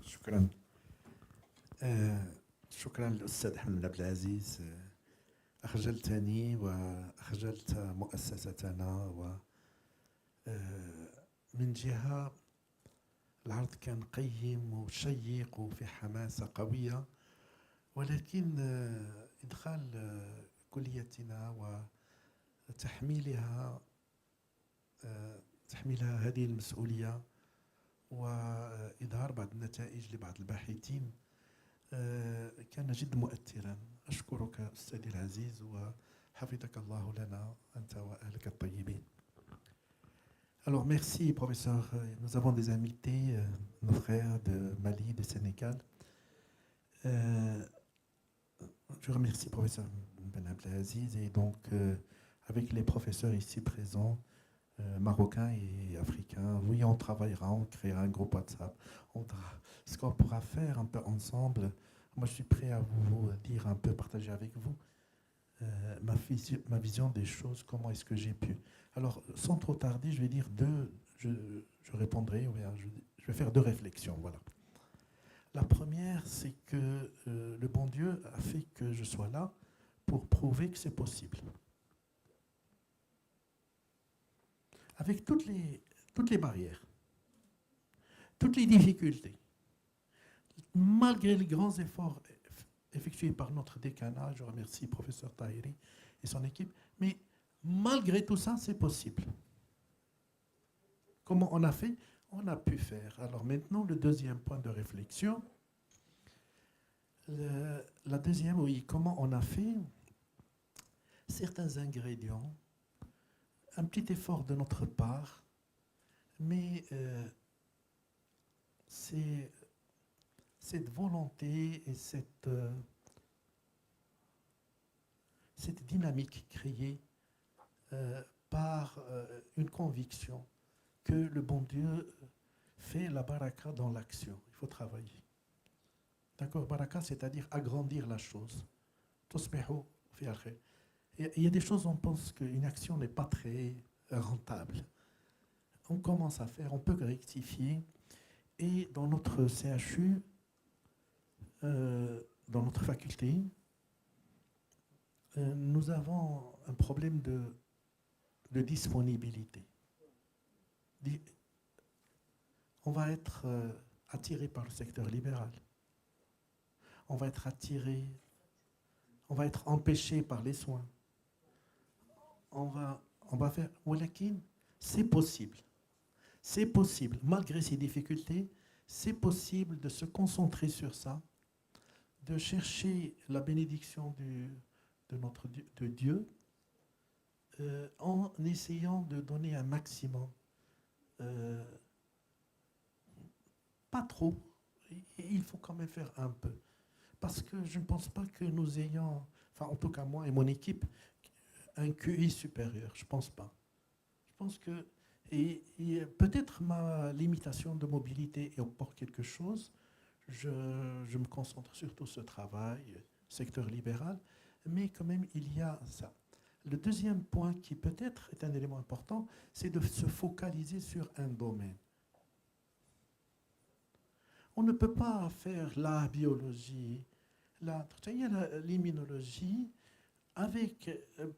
شكرا شكرا للأستاذ أحمد عبد العزيز. أخجلتني وأخجلت مؤسستنا. ومن جهة العرض كان قيم وشيق وفي حماسة قوية، ولكن إدخال كليتنا وتحميلها هذه المسؤولية وإظهار بعض النتائج لبعض الباحثين كان جد مؤثرا. أشكرك أستاذي العزيز وحفظك الله لنا أنت وأهلك الطيبين. Alors merci professeur. Nous avons des invités, nos frères de Mali, de Sénégal. Je remercie professeur Ben Abdelaziz et donc avec les professeurs ici présents, marocains et africains, oui, on travaillera, on créera un groupe WhatsApp. Ce qu'on pourra faire un peu ensemble, moi je suis prêt à vous dire un peu, partager avec vous ma vision des choses, comment est-ce que j'ai pu. Alors, sans trop tarder, je vais dire je répondrai, je vais faire deux réflexions, voilà. La première, c'est que le bon Dieu a fait que je sois là pour prouver que c'est possible. Avec toutes les barrières, toutes les difficultés, malgré les grands efforts effectués par notre décanat, je remercie le professeur Tahiri et son équipe, mais malgré tout ça, c'est possible. Comment on a fait? On a pu faire. Alors maintenant, le deuxième point de réflexion. La deuxième, oui, comment on a fait certains ingrédients, un petit effort de notre part, mais c'est cette volonté et cette dynamique créée par une conviction que le bon Dieu fait la baraka dans l'action. Il faut travailler. D'accord, baraka, c'est-à-dire agrandir la chose. Il y a des choses, on pense qu'une action n'est pas très rentable. On commence à faire, on peut rectifier. Et dans notre CHU, dans notre faculté, nous avons un problème de disponibilité. On va être attiré par le secteur libéral. On va être attiré, on va être empêché par les soins. On va faire. Walakin, c'est possible. C'est possible, malgré ces difficultés, c'est possible de se concentrer sur ça, de chercher la bénédiction de Dieu en essayant de donner un maximum. Pas trop, il faut quand même faire un peu. Parce que je ne pense pas que nous ayons, enfin en tout cas moi et mon équipe, un QI supérieur. Je ne pense pas. Je pense que, et peut-être ma limitation de mobilité est pour quelque chose. Je me concentre surtout sur ce travail, secteur libéral, mais quand même il y a ça. Le deuxième point qui peut-être est un élément important, c'est de se focaliser sur un domaine. On ne peut pas faire la biologie, l'immunologie, avec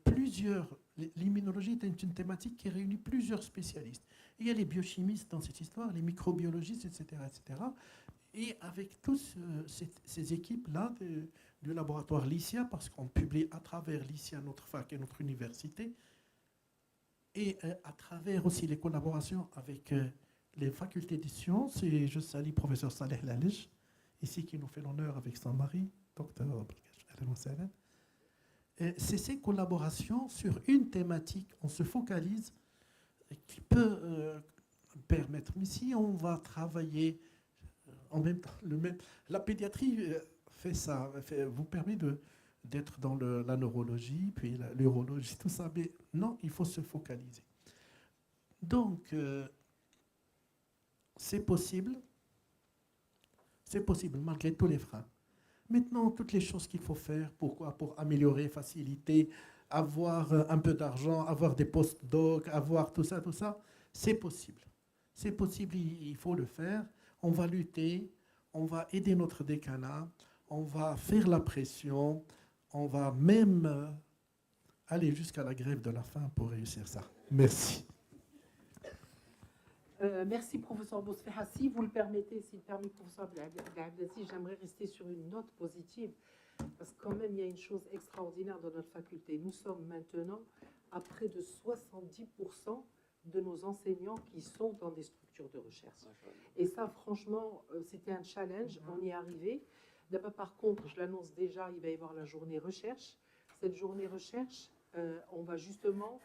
plusieurs... L'immunologie est une thématique qui réunit plusieurs spécialistes. Il y a les biochimistes dans cette histoire, les microbiologistes, etc. etc. Et avec tous ces équipes-là du laboratoire LICIA, parce qu'on publie à travers LICIA, notre fac et notre université, et à travers aussi les collaborations avec les facultés des sciences, et je salue le professeur Saleh Lalej, ici qui nous fait l'honneur avec son mari, docteur Al-Moussalet. C'est ces collaborations sur une thématique, on se focalise, qui peut permettre. Mais si on va travailler en même temps, la pédiatrie fait ça, vous permet d'être dans la neurologie, puis l'urologie, tout ça. Mais non, il faut se focaliser. Donc, c'est possible malgré tous les freins. Maintenant, toutes les choses qu'il faut faire, pourquoi? Pour améliorer, faciliter, avoir un peu d'argent, avoir des post-docs, avoir tout ça, c'est possible. C'est possible, il faut le faire. On va lutter, on va aider notre décanat, on va faire la pression, on va même aller jusqu'à la grève de la faim pour réussir ça. Merci. Merci, professeur Bousfeha. Si vous le permettez, si le permet, professeur ABDELAZIZ, j'aimerais rester sur une note positive, parce que quand même, il y a une chose extraordinaire dans notre faculté. Nous sommes maintenant à près de 70% de nos enseignants qui sont dans des structures de recherche. Et ça, franchement, c'était un challenge, on y est arrivé. D'abord, par contre, je l'annonce déjà, il va y avoir la journée recherche. Cette journée recherche, on va justement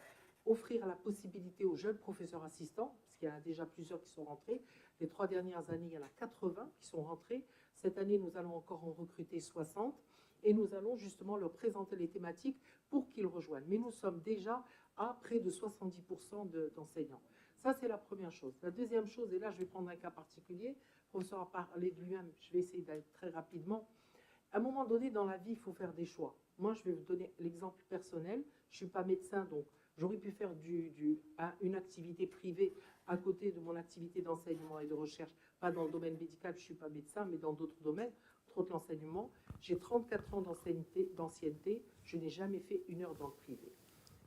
offrir la possibilité aux jeunes professeurs assistants, parce qu'il y en a déjà plusieurs qui sont rentrés. Les 3 dernières années, il y en a 80 qui sont rentrés. Cette année, nous allons encore en recruter 60 et nous allons justement leur présenter les thématiques pour qu'ils rejoignent. Mais nous sommes déjà à près de 70% d'enseignants. Ça, c'est la première chose. La deuxième chose, et là, je vais prendre un cas particulier. Le professeur a parlé de lui-même, je vais essayer d'aller très rapidement. À un moment donné, dans la vie, il faut faire des choix. Moi, je vais vous donner l'exemple personnel. Je ne suis pas médecin, donc j'aurais pu faire une activité privée à côté de mon activité d'enseignement et de recherche. Pas dans le domaine médical, je ne suis pas médecin, mais dans d'autres domaines, entre autres l'enseignement. J'ai 34 ans d'ancienneté, je n'ai jamais fait 1 heure dans le privé.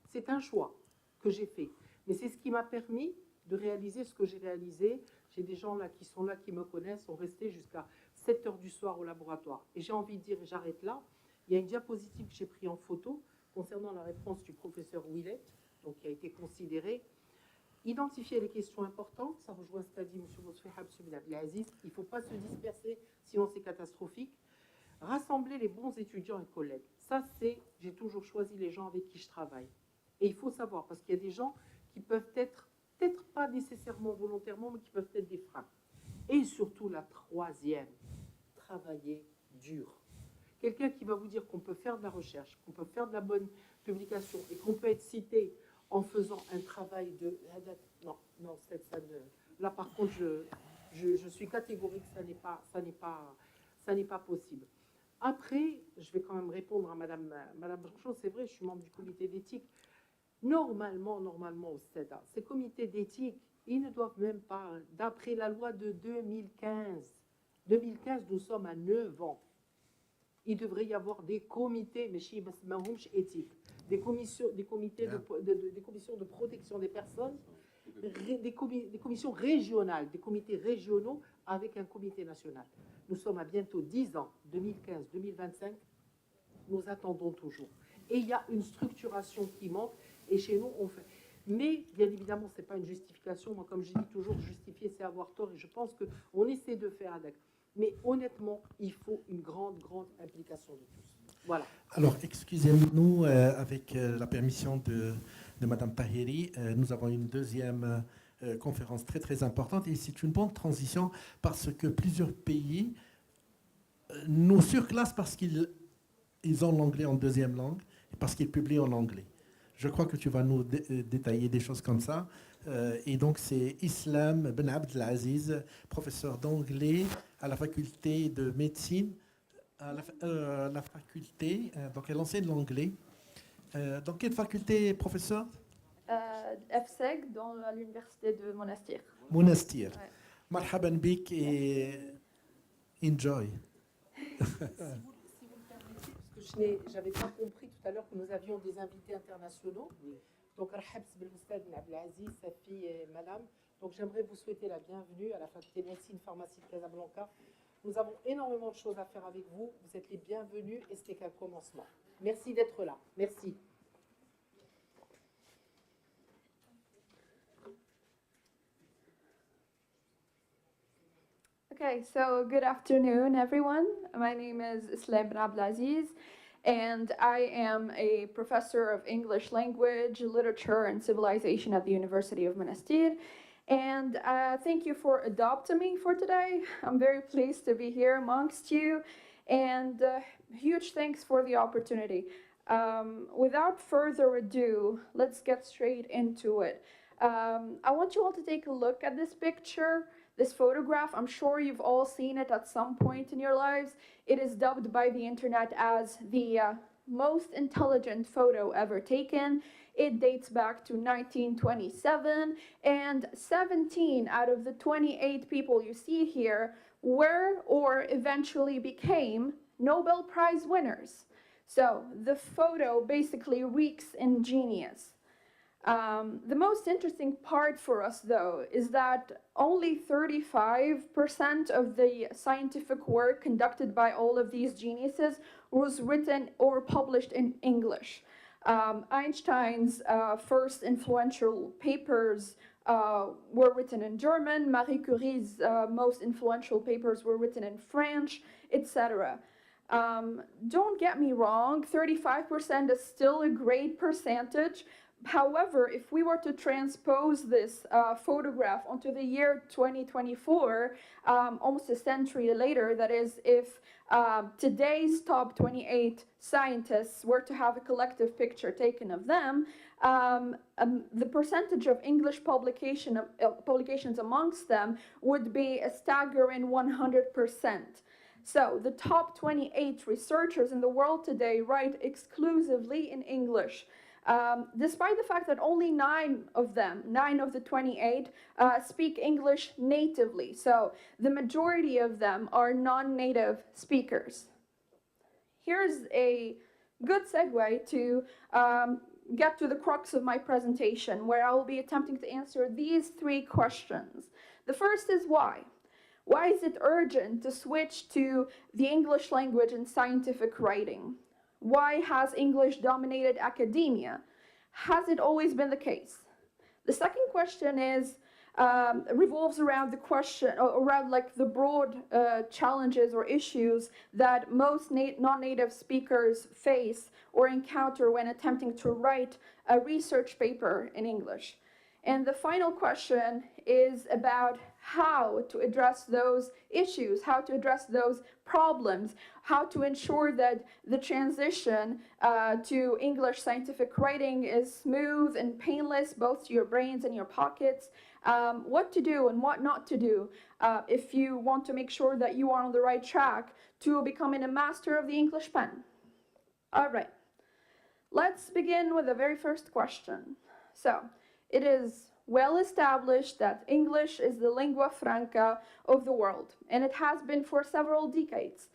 C'est un choix que j'ai fait, mais c'est ce qui m'a permis de réaliser ce que j'ai réalisé. J'ai des gens là qui sont là, qui me connaissent, sont restés jusqu'à 7 heures du soir au laboratoire. Et j'ai envie de dire, j'arrête là, il y a une diapositive que j'ai prise en photo concernant la réponse du professeur Willett, donc qui a été considérée. Identifier les questions importantes, ça rejoint ce qu'a dit M. Bousfeha, M. ABDELAZIZ, il ne faut pas se disperser, sinon c'est catastrophique. Rassembler les bons étudiants et collègues, ça c'est, j'ai toujours choisi les gens avec qui je travaille. Et il faut savoir, parce qu'il y a des gens qui peuvent être, peut-être pas nécessairement volontairement, mais qui peuvent être des freins. Et surtout la troisième, travailler dur. Quelqu'un qui va vous dire qu'on peut faire de la recherche, qu'on peut faire de la bonne publication et qu'on peut être cité en faisant un travail de... Non, là par contre, je suis catégorique, ça n'est pas possible. Après, je vais quand même répondre à Madame Branchot, c'est vrai, je suis membre du comité d'éthique. Normalement au CEDA, ces comités d'éthique, ils ne doivent même pas, d'après la loi de 2015, nous sommes à 9 ans. Il devrait y avoir des comités, mais éthiques, des commissions de protection des personnes, des commissions régionales, des comités régionaux avec un comité national. Nous sommes à bientôt 10 ans, 2015, 2025, nous attendons toujours. Et il y a une structuration qui manque, et chez nous, on fait. Mais, bien évidemment, ce n'est pas une justification. Moi, comme je dis toujours, justifier, c'est avoir tort, et je pense qu'on essaie de faire avec. Mais honnêtement, il faut une grande implication de tous. Voilà. Alors, excusez-nous, avec la permission de Madame Tahiri, nous avons une deuxième conférence très importante, et c'est une bonne transition parce que plusieurs pays nous surclassent parce qu'ils ont l'anglais en deuxième langue et parce qu'ils publient en anglais. Je crois que tu vas nous détailler des choses comme ça. Et donc, c'est Islem Ben ABDELAZIZ, professeur d'anglais à la Faculté de Médecine, à la Faculté, donc elle enseigne l'anglais. Dans quelle faculté, professeur? FSEG, dans l'université de Monastir. Monastir. Ouais. Marhaban bik et enjoy. Si vous le permettez, parce que je n'avais pas compris tout à l'heure que nous avions des invités internationaux. Donc, Rahab Belmoustad ABDELAZIZ, sa fille et madame. Donc, j'aimerais vous souhaiter la bienvenue à la Faculté de Médecine, Pharmacie de Casablanca. Nous avons énormément de choses à faire avec vous. Vous êtes les bienvenus et ce n'est qu'un commencement. Merci d'être là. Merci. Okay, so good afternoon, everyone. My name is Islem Ben ABDELAZIZ, and I am a professor of English language, literature, and civilization at the University of Monastir. And thank you for adopting me for today. I'm very pleased to be here amongst you, and huge thanks for the opportunity. Without further ado, let's get straight into it. I want you all to take a look at this picture. This photograph, I'm sure you've all seen it at some point in your lives. It is dubbed by the internet as the most intelligent photo ever taken. It dates back to 1927, and 17 out of the 28 people you see here were or eventually became Nobel Prize winners. So the photo basically reeks ingenious. The most interesting part for us, though, is that only 35% of the scientific work conducted by all of these geniuses was written or published in English. Einstein's first influential papers were written in German. Marie Curie's most influential papers were written in French, etc. Don't get me wrong, 35% is still a great percentage. However, if we were to transpose this photograph onto the year 2024, almost a century later, that is, if today's top 28 scientists were to have a collective picture taken of them, the percentage of English publications amongst them would be a staggering 100%. So the top 28 researchers in the world today write exclusively in English. Despite the fact that only 9 of the 28, speak English natively. So the majority of them are non-native speakers. Here's a good segue to get to the crux of my presentation, where I will be attempting to answer these 3 questions. The first is why? Why is it urgent to switch to the English language in scientific writing? Why has English dominated academia? Has it always been the case? The second question is revolves around the question, around like the broad challenges or issues that most non-native speakers face or encounter when attempting to write a research paper in English. And the final question is about how to address those issues, how to address those problems, how to ensure that the transition to English scientific writing is smooth and painless, both to your brains and your pockets, what to do and what not to do if you want to make sure that you are on the right track to becoming a master of the English pen. All right, let's begin with the very first question. So, it is well established that English is the lingua franca of the world, and it has been for several decades.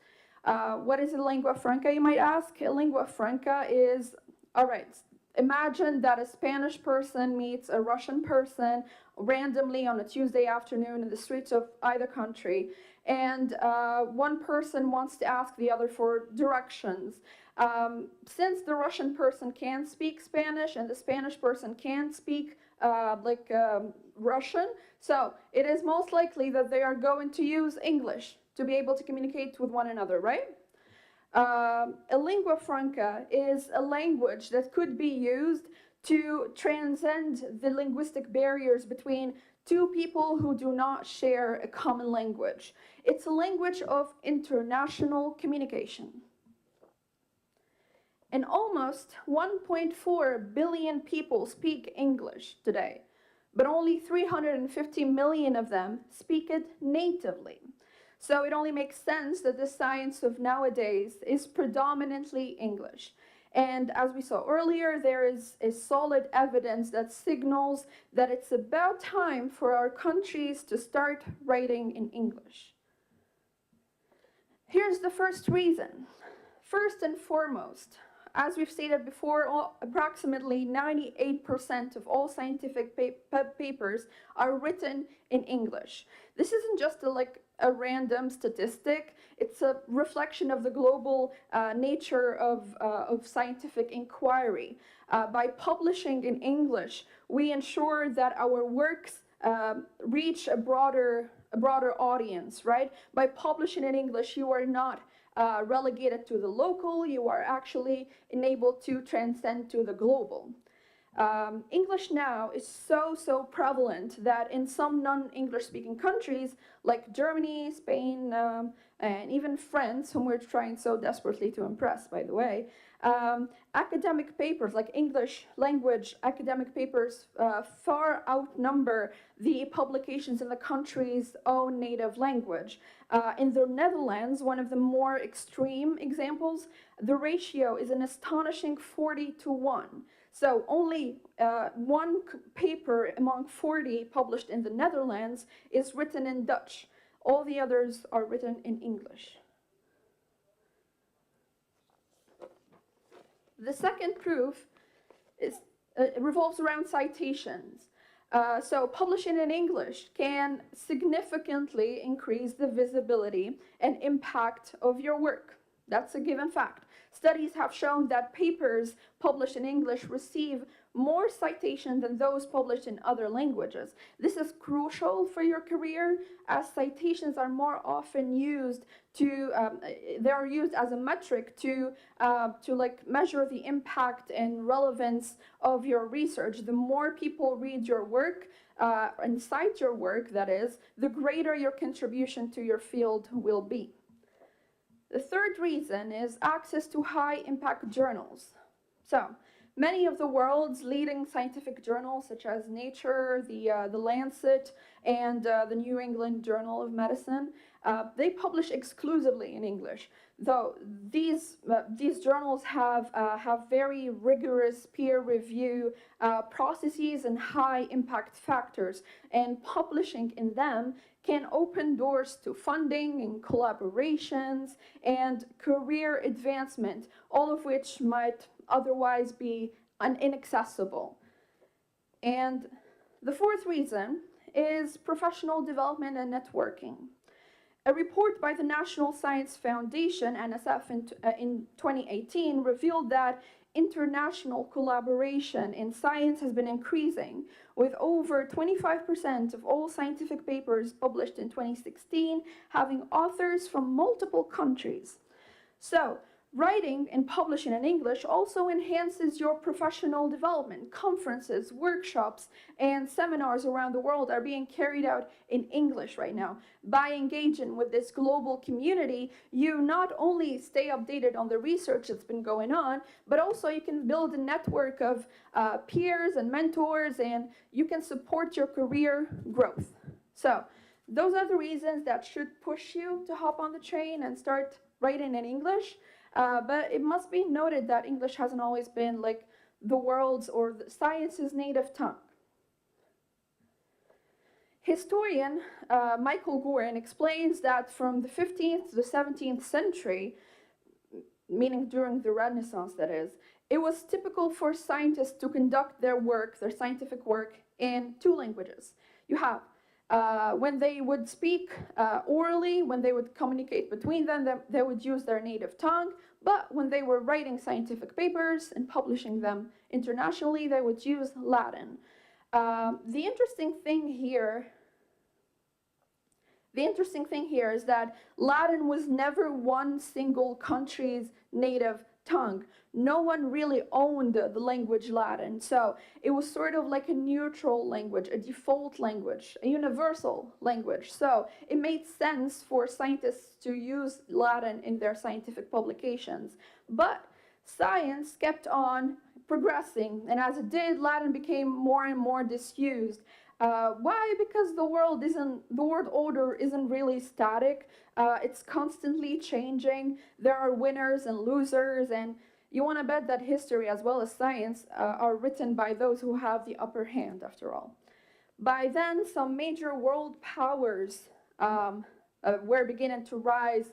What is a lingua franca, you might ask? A lingua franca is, all right, imagine that a Spanish person meets a Russian person randomly on a Tuesday afternoon in the streets of either country, and one person wants to ask the other for directions. Since the Russian person can speak Spanish and the Spanish person can speak Russian, so it is most likely that they are going to use English to be able to communicate with one another, right? A lingua franca is a language that could be used to transcend the linguistic barriers between 2 people who do not share a common language. It's a language of international communication. And almost 1.4 billion people speak English today, but only 350 million of them speak it natively. So it only makes sense that the science of nowadays is predominantly English. And as we saw earlier, there is a solid evidence that signals that it's about time for our countries to start writing in English. Here's the first reason. First and foremost, as we've stated before, approximately 98% of all scientific papers are written in English. This isn't just a random statistic. It's a reflection of the global nature of scientific inquiry. By publishing in English, we ensure that our works reach a broader audience, right? By publishing in English, you are not relegated to the local, you are actually enabled to transcend to the global. English now is so prevalent that in some non-English speaking countries like Germany, Spain, and even France, whom we're trying so desperately to impress, by the way, academic papers, like English language academic papers, far outnumber the publications in the country's own native language. In the Netherlands, one of the more extreme examples, the ratio is an astonishing 40-1. So only one paper among 40 published in the Netherlands is written in Dutch. All the others are written in English. The second proof is, revolves around citations. So publishing in English can significantly increase the visibility and impact of your work. That's a given fact. Studies have shown that papers published in English receive more citation than those published in other languages. This is crucial for your career, as citations are more often used to, they are used as a metric to like measure the impact and relevance of your research. The more people read your work and cite your work, that is, the greater your contribution to your field will be. The third reason is access to high-impact journals. So, many of the world's leading scientific journals, such as Nature, the Lancet, and the New England Journal of Medicine, they publish exclusively in English. Though these journals have very rigorous peer review processes and high impact factors, and publishing in them can open doors to funding and collaborations and career advancement, all of which might otherwise be inaccessible. And the fourth reason is professional development and networking. A report by the National Science Foundation, NSF, in 2018 revealed that international collaboration in science has been increasing, with over 25% of all scientific papers published in 2016 having authors from multiple countries. So, writing and publishing in English also enhances your professional development. Conferences, workshops, and seminars around the world are being carried out in English right now. By engaging with this global community, you not only stay updated on the research that's been going on, but also you can build a network of peers and mentors, and you can support your career growth. So, those are the reasons that should push you to hop on the train and start writing in English. But it must be noted that English hasn't always been like the world's or the science's native tongue. Historian Michael Gorin explains that from the 15th to the 17th century, meaning during the Renaissance that is, it was typical for scientists to conduct their work, their scientific work, in two languages. You have when they would speak orally, when they would communicate between them, they would use their native tongue. But when they were writing scientific papers and publishing them internationally, they would use Latin. The interesting thing here is that Latin was never one single country's native tongue. No one really owned the language Latin, so it was sort of like a neutral language, a default language, a universal language. So it made sense for scientists to use Latin in their scientific publications. But science kept on progressing, and as it did, Latin became more and more disused. Why? Because the world order isn't really static. It's constantly changing. There are winners and losers, and you want to bet that history as well as science are written by those who have the upper hand, after all. By then, some major world powers were beginning to rise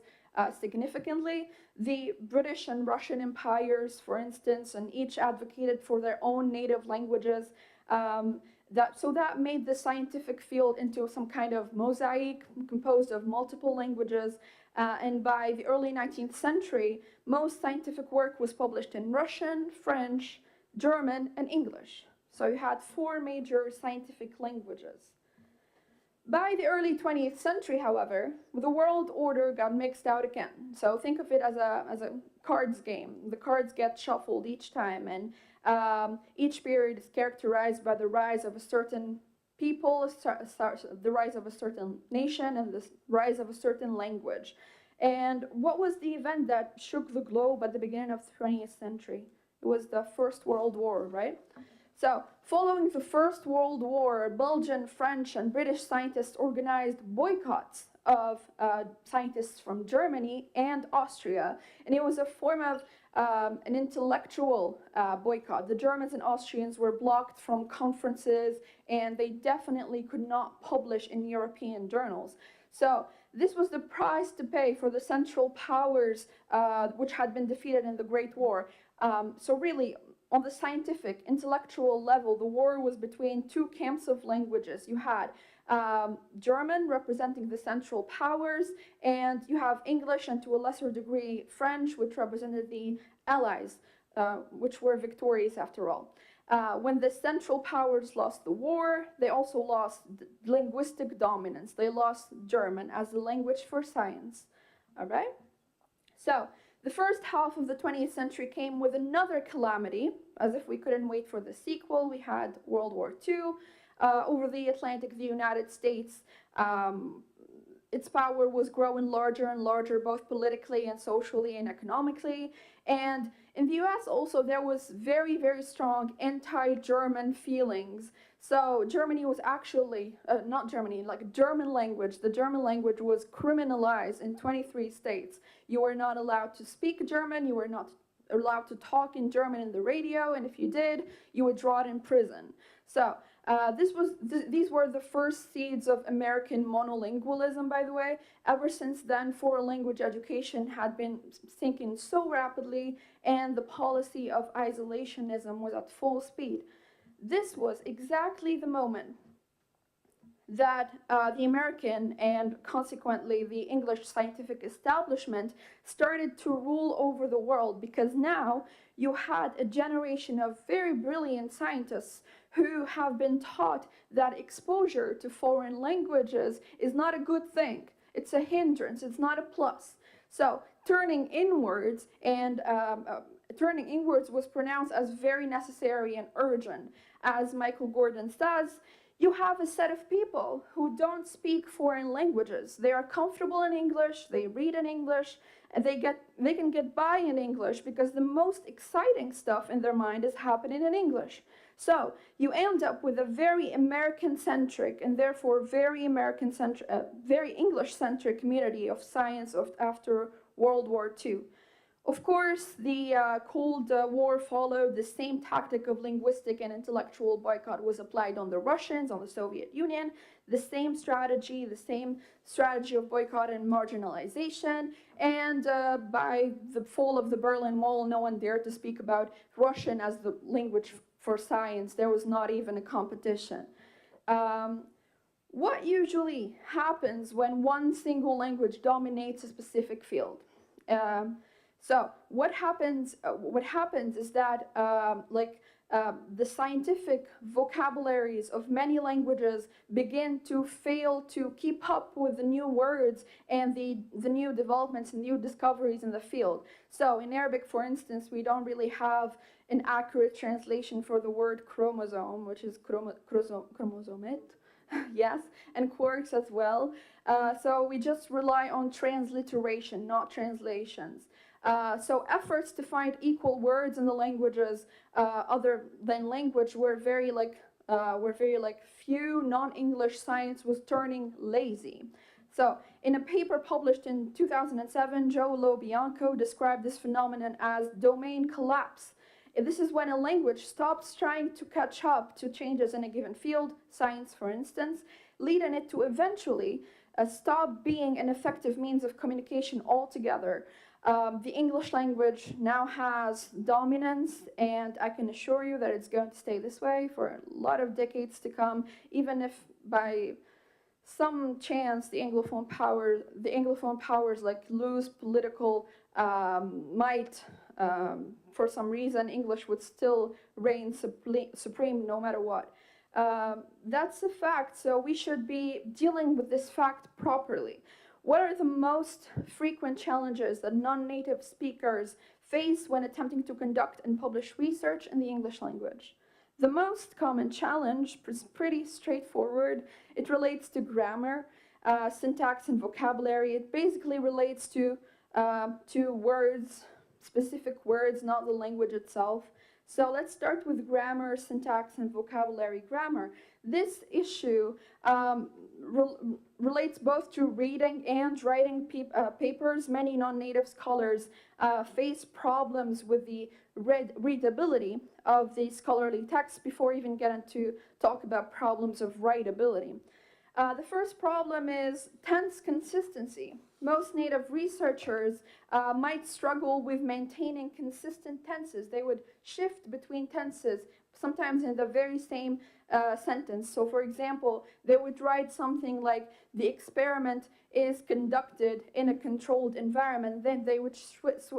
significantly. The British and Russian empires, for instance, and each advocated for their own native languages. So that made the scientific field into some kind of mosaic composed of multiple languages. And by the early 19th century, most scientific work was published in Russian, French, German, and English. So you had 4 major scientific languages. By the early 20th century, however, the world order got mixed out again. So think of it as a cards game. The cards get shuffled each time, and each period is characterized by the rise of a certain people, the rise of a certain nation, and the rise of a certain language. And what was the event that shook the globe at the beginning of the 20th century? It was the First World War, right? So, following the First World War, Belgian, French, and British scientists organized boycotts of scientists from Germany and Austria. And it was a form of an intellectual boycott. The Germans and Austrians were blocked from conferences, and they definitely could not publish in European journals. So this was the price to pay for the Central Powers which had been defeated in the Great War. So really, on the scientific, intellectual level, the war was between two camps of languages. You had German representing the Central Powers, and you have English and to a lesser degree French, which represented the Allies, which were victorious after all. When the Central Powers lost the war, they also lost linguistic dominance. They lost German as the language for science. All right? So the first half of the 20th century came with another calamity, as if we couldn't wait for the sequel. We had World War II. Over the Atlantic, the United States, its power was growing larger and larger, both politically and socially and economically. And in the US also, there was very, very strong anti-German feelings. So Germany was actually, not Germany, like German language. The German language was criminalized in 23 states. You were not allowed to speak German. You were not allowed to talk in German in the radio. And if you did, you were drawn in prison. So these were the first seeds of American monolingualism, by the way. Ever since then, foreign language education had been sinking so rapidly, and the policy of isolationism was at full speed. This was exactly the moment that the American and consequently the English scientific establishment started to rule over the world, because now you had a generation of very brilliant scientists who have been taught that exposure to foreign languages is not a good thing. It's a hindrance, it's not a plus. So turning inwards was pronounced as very necessary and urgent. As Michael Gordon says, you have a set of people who don't speak foreign languages. They are comfortable in English, they read in English, and they can get by in English because the most exciting stuff in their mind is happening in English. So you end up with a very American-centric and therefore very very English-centric community of science after World War II. Of course, the Cold War followed. The same tactic of linguistic and intellectual boycott was applied on the Russians, on the Soviet Union. The same strategy of boycott and marginalization. And by the fall of the Berlin Wall, no one dared to speak about Russian as the language for science. There was not even a competition. What usually happens when one single language dominates a specific field? So what happens is that the scientific vocabularies of many languages begin to fail to keep up with the new words and the new developments and new discoveries in the field. So in Arabic, for instance, we don't really have an accurate translation for the word chromosome, which is chromosomet, yes, and quarks as well. So we just rely on transliteration, not translations. So efforts to find equal words in the languages other than language were very few. Non-English science was turning lazy. So in a paper published in 2007, Joe Lobianco described this phenomenon as domain collapse. This is when a language stops trying to catch up to changes in a given field, science for instance, leading it to eventually stop being an effective means of communication altogether. The English language now has dominance, and I can assure you that it's going to stay this way for a lot of decades to come, even if by some chance the Anglophone powers like lose political might. For some reason, English would still reign supreme no matter what. That's a fact, so we should be dealing with this fact properly. What are the most frequent challenges that non-native speakers face when attempting to conduct and publish research in the English language? The most common challenge is pretty straightforward. It relates to grammar, syntax, and vocabulary. It basically relates to words, specific words, not the language itself. So let's start with grammar, syntax, and vocabulary. Grammar. This issue relates both to reading and writing papers. Many non-native scholars face problems with the readability of the scholarly texts before even getting to talk about problems of writability. The first problem is tense consistency. Most native researchers might struggle with maintaining consistent tenses. They would shift between tenses, sometimes in the very same sentence. So, for example, they would write something like, the experiment is conducted in a controlled environment. Then they would switch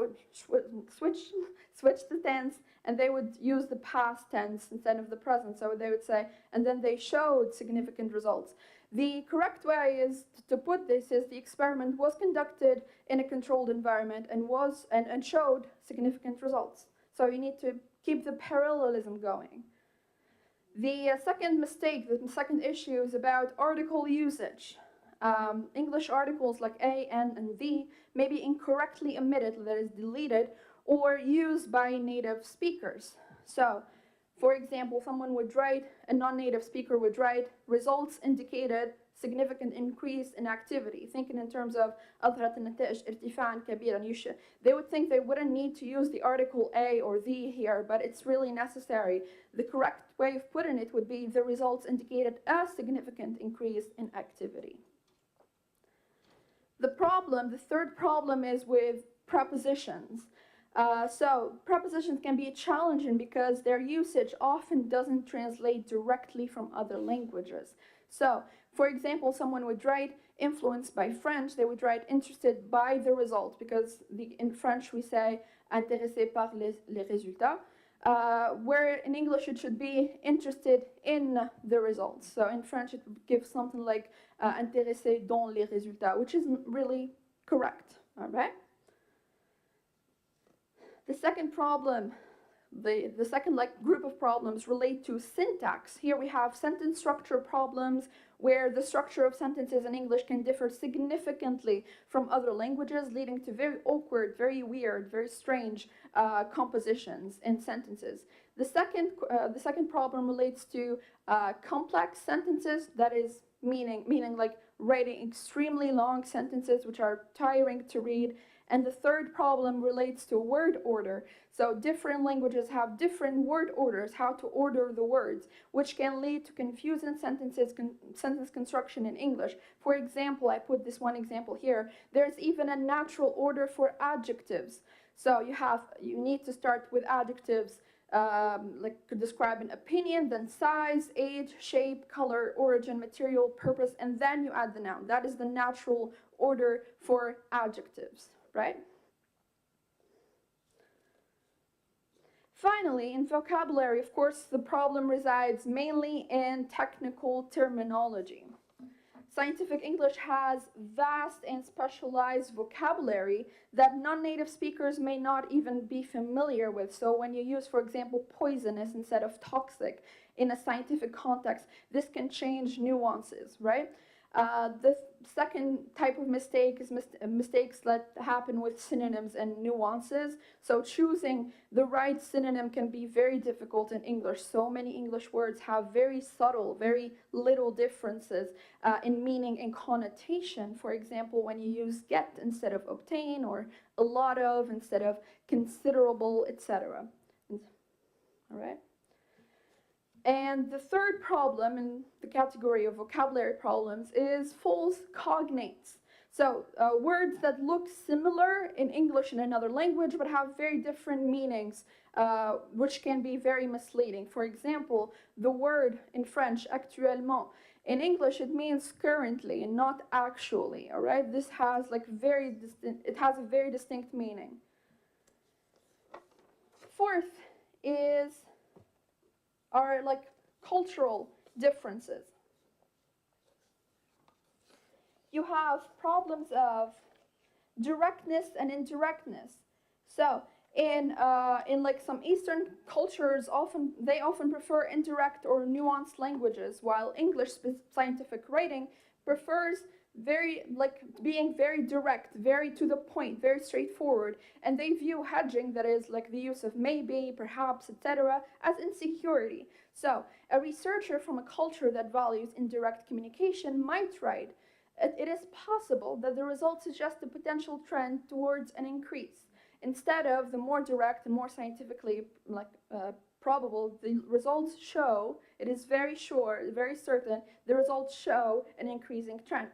the tense, and they would use the past tense instead of the present. So they would say, and then they showed significant results. The correct way is to put this is the experiment was conducted in a controlled environment and showed significant results. So you need to keep the parallelism going. The second mistake, the second issue is about article usage. English articles like a, an, and the may be incorrectly omitted, that is deleted, or used by native speakers. So, for example, a non-native speaker would write, results indicated significant increase in activity, thinking in terms of أظهرت النتائج ارتفاعا كبيرا. They would think they wouldn't need to use the article a or the here, but it's really necessary. The correct way of putting it would be, the results indicated a significant increase in activity. The third problem is with prepositions. So prepositions can be challenging because their usage often doesn't translate directly from other languages. So, for example, someone would write influenced by French, they would write interested by the result, because in French we say intéressé par les résultats, where in English it should be interested in the results. So in French it would give something like intéressé dans les résultats, which isn't really correct, all right? The second problem, the second group of problems relate to syntax. Here we have sentence structure problems where the structure of sentences in English can differ significantly from other languages, leading to very awkward, very weird, very strange compositions in sentences. The second problem relates to complex sentences, that is meaning like writing extremely long sentences which are tiring to read. And the third problem relates to word order. So different languages have different word orders, how to order the words, which can lead to confusing sentence construction in English. For example, I put this one example here. There's even a natural order for adjectives. So you need to start with adjectives like to describe an opinion, then size, age, shape, color, origin, material, purpose, and then you add the noun. That is the natural order for adjectives. Right? Finally, in vocabulary, of course, the problem resides mainly in technical terminology. Scientific English has vast and specialized vocabulary that non-native speakers may not even be familiar with. So when you use, for example, poisonous instead of toxic in a scientific context, this can change nuances, right? The second type of mistake is mistakes that happen with synonyms and nuances. So choosing the right synonym can be very difficult in English. So many English words have very subtle, very little differences in meaning and connotation. For example, when you use get instead of obtain, or a lot of instead of considerable, etc. All right? And the third problem in the category of vocabulary problems is false cognates. So words that look similar in English and another language but have very different meanings, which can be very misleading. For example, the word in French, actuellement, in English it means currently and not actually, all right? This has it has a very distinct meaning. Fourth are cultural differences. You have problems of directness and indirectness. So in some Eastern cultures, they often prefer indirect or nuanced languages, while English scientific writing prefers being very direct, very to the point, very straightforward, and they view hedging, that is like the use of maybe, perhaps, etc., as insecurity. So a researcher from a culture that values indirect communication might write, it is possible that the results suggest a potential trend towards an increase, instead of the more direct and more scientifically probable, the results show, it is very sure, very certain, the results show an increasing trend.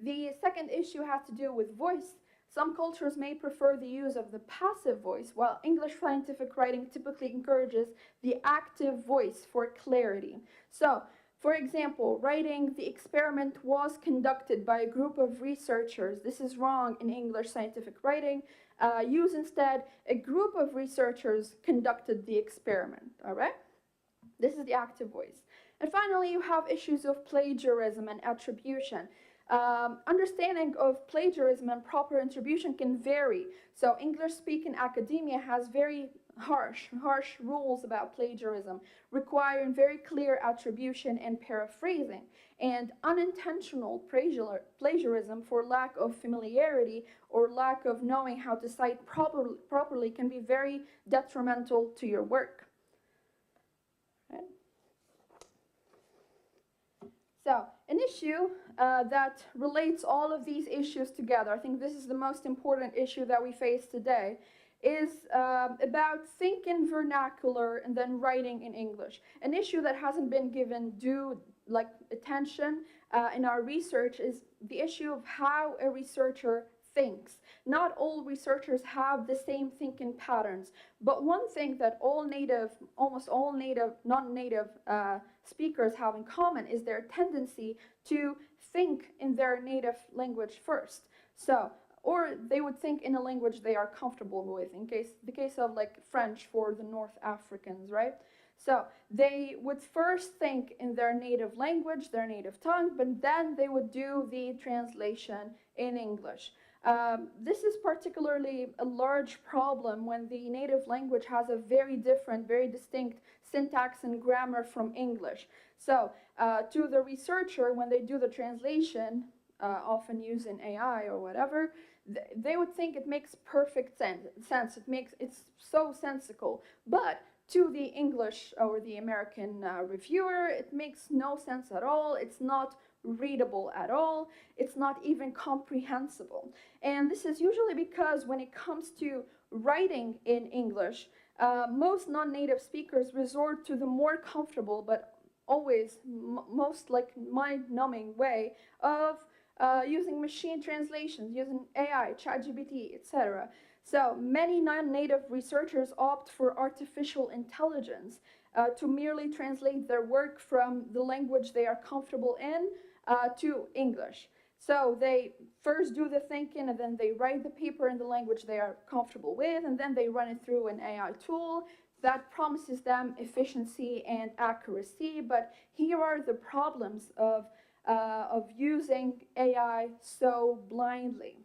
The second issue has to do with voice. Some cultures may prefer the use of the passive voice, while English scientific writing typically encourages the active voice for clarity. So, for example, writing the experiment was conducted by a group of researchers. This is wrong in English scientific writing. Use instead, a group of researchers conducted the experiment, all right? This is the active voice. And finally, you have issues of plagiarism and attribution. Understanding of plagiarism and proper attribution can vary. So English-speaking academia has very harsh rules about plagiarism, requiring very clear attribution and paraphrasing. And unintentional plagiarism for lack of familiarity or lack of knowing how to cite properly can be very detrimental to your work. Right? So, an issue that relates all of these issues together, I think this is the most important issue that we face today, is about thinking vernacular and then writing in English. An issue that hasn't been given due attention in our research is the issue of how a researcher thinks. Not all researchers have the same thinking patterns, but one thing that almost all non-native speakers have in common is their tendency to think in their native language first. So, or they would think in a language they are comfortable with, the case of like French for the North Africans, right? So they would first think in their native language, their native tongue, but then they would do the translation in English. This is particularly a large problem when the native language has a very different, very distinct syntax and grammar from English. So to the researcher, when they do the translation, often using AI or whatever, they would think it makes perfect sense. It's so sensical. But to the English or the American reviewer, it makes no sense at all. It's not readable at all. It's not even comprehensible. And this is usually because when it comes to writing in English, most non-native speakers resort to the more comfortable but always most mind-numbing way of using machine translations, using AI, ChatGPT, etc. So many non-native researchers opt for artificial intelligence to merely translate their work from the language they are comfortable in to English. So they first do the thinking and then they write the paper in the language they are comfortable with, and then they run it through an AI tool that promises them efficiency and accuracy. But here are the problems of using AI so blindly.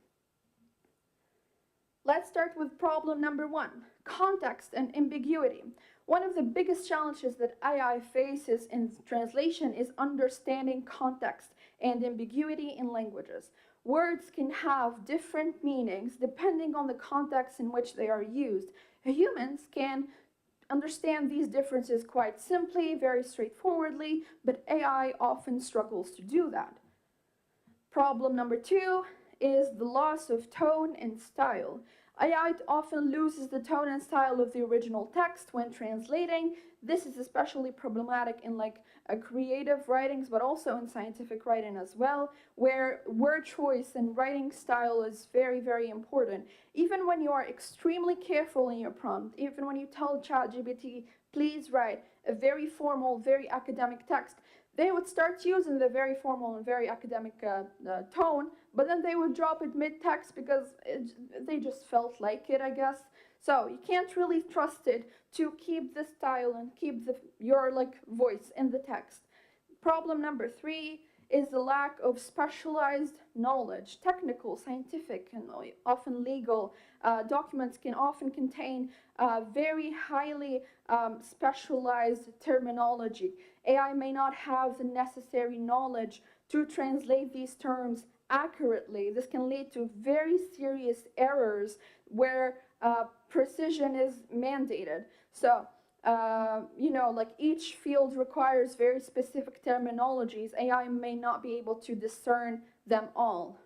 Let's start with problem number one, context and ambiguity. One of the biggest challenges that AI faces in translation is understanding context and ambiguity in languages. Words can have different meanings depending on the context in which they are used. Humans can understand these differences quite simply, very straightforwardly, but AI often struggles to do that. Problem number two is the loss of tone and style. AI often loses the tone and style of the original text when translating. This is especially problematic in creative writings, but also in scientific writing as well, where word choice and writing style is very, very important. Even when you are extremely careful in your prompt, even when you tell ChatGPT, please write a very formal, very academic text, they would start using the very formal and very academic tone, but then they would drop it mid-text because they just felt like it, I guess. So you can't really trust it to keep the style and keep your voice in the text. Problem number three is the lack of specialized knowledge. Technical, scientific, and often legal documents can often contain very highly specialized terminology. AI may not have the necessary knowledge to translate these terms accurately. This can lead to very serious errors where precision is mandated. So, each field requires very specific terminologies. AI may not be able to discern them all.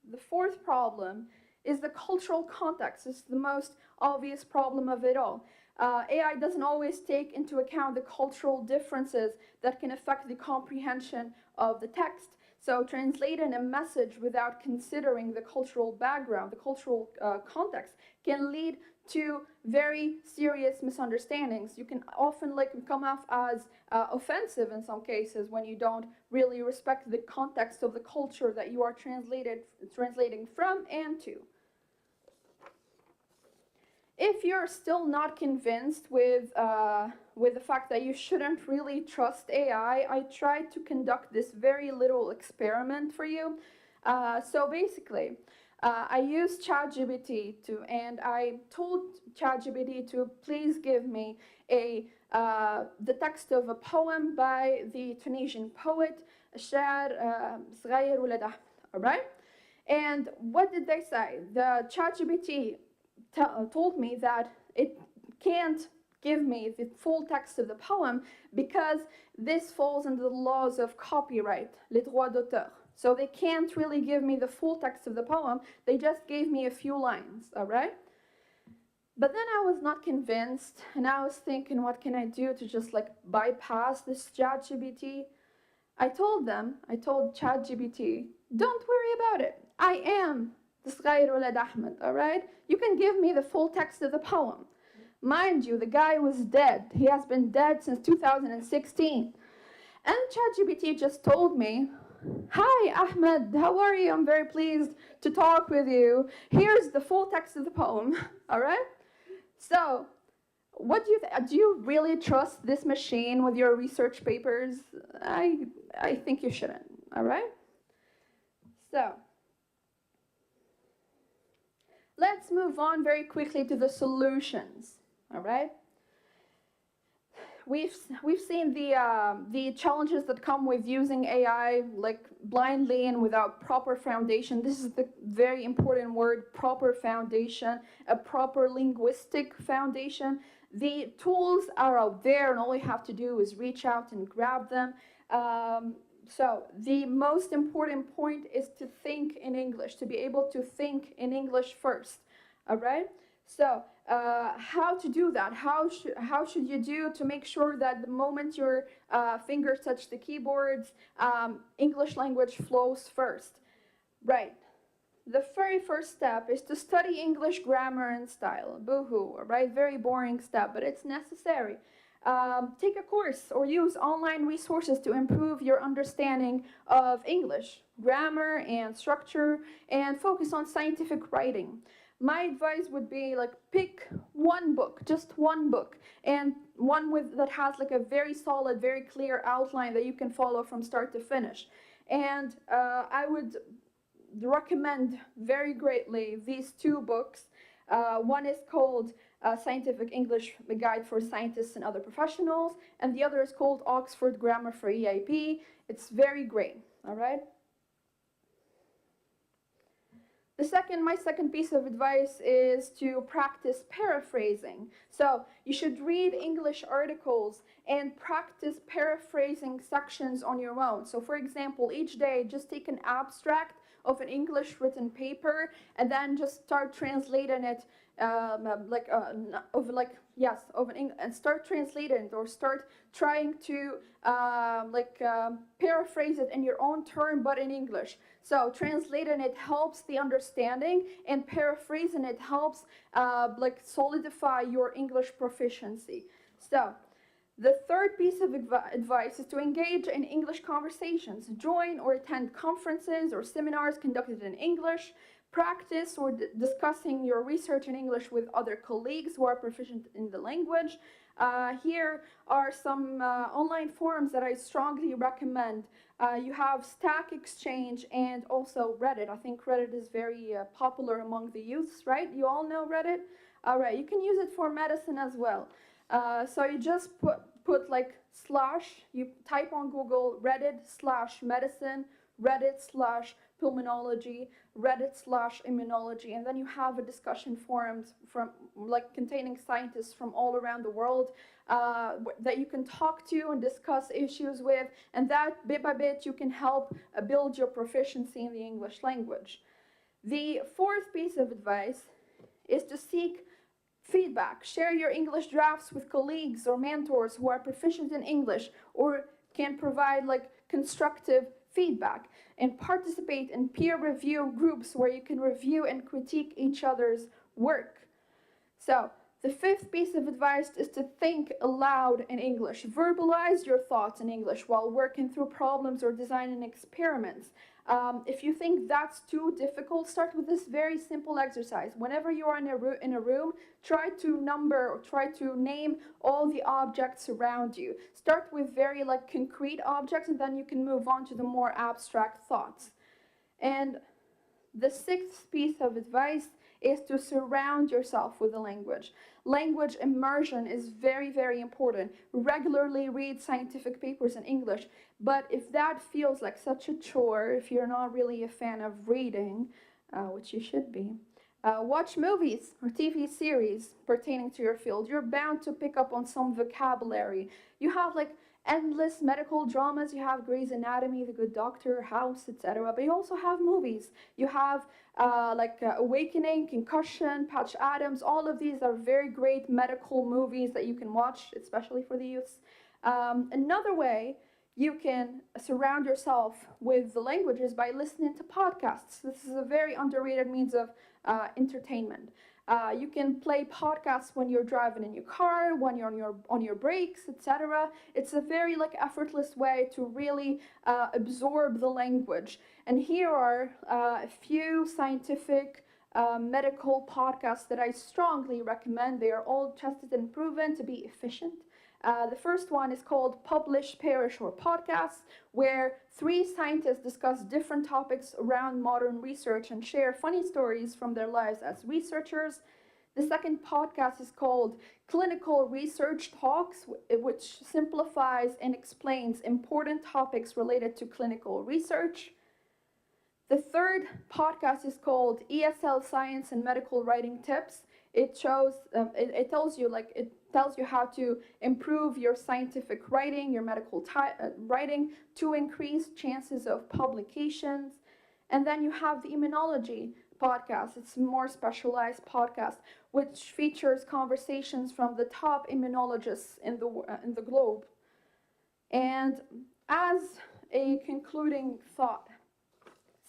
The fourth problem is the cultural context. This is the most obvious problem of it all. AI doesn't always take into account the cultural differences that can affect the comprehension of the text. So translating a message without considering the cultural background, the cultural context, can lead to very serious misunderstandings. You can often come off as offensive in some cases when you don't really respect the context of the culture that you are translating from and to. If you're still not convinced with the fact that you shouldn't really trust AI, I tried to conduct this very little experiment for you. So basically, I used ChatGPT and I told ChatGPT to please give me the text of a poem by the Tunisian poet الشاعر صغير ولد أحمد. All right? And what did they say? The ChatGPT told me that it can't give me the full text of the poem because this falls under the laws of copyright, les droits d'auteur. So they can't really give me the full text of the poem. They just gave me a few lines, all right? But then I was not convinced, and I was thinking, what can I do to just bypass this ChatGPT? I told ChatGPT, don't worry about it. I am the صغير ولد Ahmed, all right? You can give me the full text of the poem. Mind you, the guy was dead. He has been dead since 2016. And ChatGPT just told me, hi, Ahmed, how are you? I'm very pleased to talk with you. Here's the full text of the poem, all right? So, what do you do you really trust this machine with your research papers? I think you shouldn't, all right? So, let's move on very quickly to the solutions, all right? We've seen the challenges that come with using AI blindly and without proper foundation. This is the very important word, proper foundation, a proper linguistic foundation. The tools are out there and all you have to do is reach out and grab them. So the most important point is to think in English, to be able to think in English first, all right? So how to do that? How should you do to make sure that the moment your fingers touch the keyboards, English language flows first? Right. The very first step is to study English grammar and style. Boo-hoo, right? Very boring step, but it's necessary. Take a course or use online resources to improve your understanding of English, grammar and structure, and focus on scientific writing. My advice would be pick one book, just one book, and one that has a very solid, very clear outline that you can follow from start to finish. And I would recommend very greatly these two books. One is called Scientific English Guide for Scientists and Other Professionals, and the other is called Oxford Grammar for EIP. It's very great, all right? My second piece of advice is to practice paraphrasing. So you should read English articles and practice paraphrasing sections on your own. So for example, each day just take an abstract of an English written paper and then just start translating it and start translating it or start trying to paraphrase it in your own term but in English. So translating it helps the understanding and paraphrasing it helps solidify your English proficiency. So the third piece of advice is to engage in English conversations. Join or attend conferences or seminars conducted in English. Practice or discussing your research in English with other colleagues who are proficient in the language. Here are some online forums that I strongly recommend. You have Stack Exchange and also Reddit. I think Reddit is very popular among the youths, right? You all know Reddit? All right, you can use it for medicine as well. So you just put you type on Google Reddit/medicine, Reddit/pulmonology, Reddit/immunology, and then you have a discussion forums from containing scientists from all around the world that you can talk to and discuss issues with, and that bit by bit you can help build your proficiency in the English language. The fourth piece of advice is to seek Feedback. Share your English drafts with colleagues or mentors who are proficient in English or can provide like constructive feedback. And participate in peer review groups where you can review and critique each other's work. So, the fifth piece of advice is to think aloud in English. Verbalize your thoughts in English while working through problems or designing experiments. If you think that's too difficult, start with this very simple exercise. Whenever you are in a room, try to number or try to name all the objects around you. Start with very like concrete objects, and then you can move on to the more abstract thoughts. And the sixth piece of advice is to surround yourself with the language. Language immersion is very, very important. Regularly read scientific papers in English, but if that feels like such a chore, if you're not really a fan of reading, which you should be, watch movies or TV series pertaining to your field. You're bound to pick up on some vocabulary. You have like endless medical dramas. You have Grey's Anatomy, The Good Doctor, House, etc. But you also have movies. You have Awakening, Concussion, Patch Adams. All of these are very great medical movies that you can watch, especially for the youths. Another way you can surround yourself with the languages by listening to podcasts. This is a very underrated means of entertainment. You can play podcasts when you're driving in your car, when you're on your breaks, etc. It's a very like effortless way to really absorb the language. And here are a few scientific medical podcasts that I strongly recommend. They are all tested and proven to be efficient. The first one is called Publish, Perish, or Podcasts, where 3 scientists discuss different topics around modern research and share funny stories from their lives as researchers. The second podcast is called Clinical Research Talks, which simplifies and explains important topics related to clinical research. The third podcast is called ESL Science and Medical Writing Tips. It tells you how to improve your scientific writing, your medical writing, to increase chances of publications. And then you have the Immunology podcast. It's a more specialized podcast, which features conversations from the top immunologists in the globe. And as a concluding thought,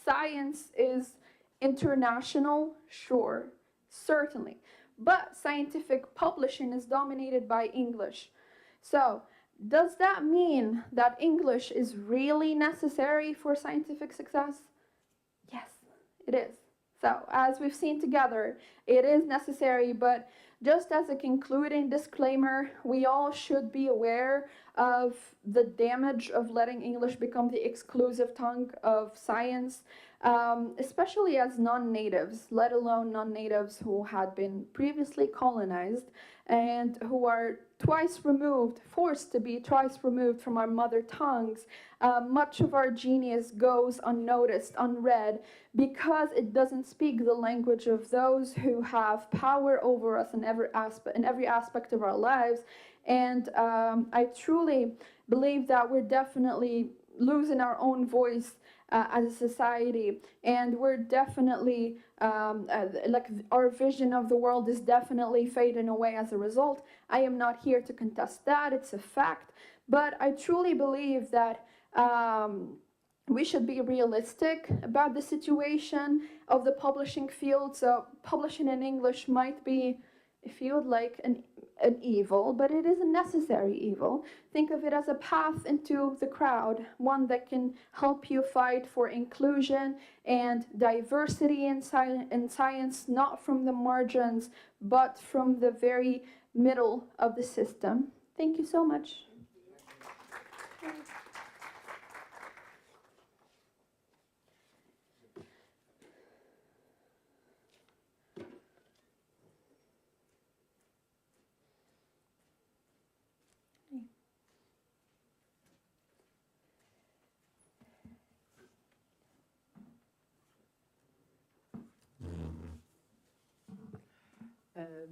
science is international, sure, certainly. But scientific publishing is dominated by English. So, does that mean that English is really necessary for scientific success? Yes, it is. So, as we've seen together, it is necessary, but just as a concluding disclaimer, we all should be aware of the damage of letting English become the exclusive tongue of science, especially as non-natives, let alone non-natives who had been previously colonized and who are forced to be twice removed from our mother tongues. Much of our genius goes unnoticed, unread, because it doesn't speak the language of those who have power over us in every aspect of our lives. And I truly believe that we're definitely losing our own voice as a society, and we're definitely our vision of the world is definitely fading away as a result. I am not here to contest that, it's a fact, but I truly believe that we should be realistic about the situation of the publishing field. So publishing in English might be, if you would like, an evil, but it is a necessary evil. Think of it as a path into the crowd, one that can help you fight for inclusion and diversity in science, not from the margins, but from the very middle of the system. Thank you so much.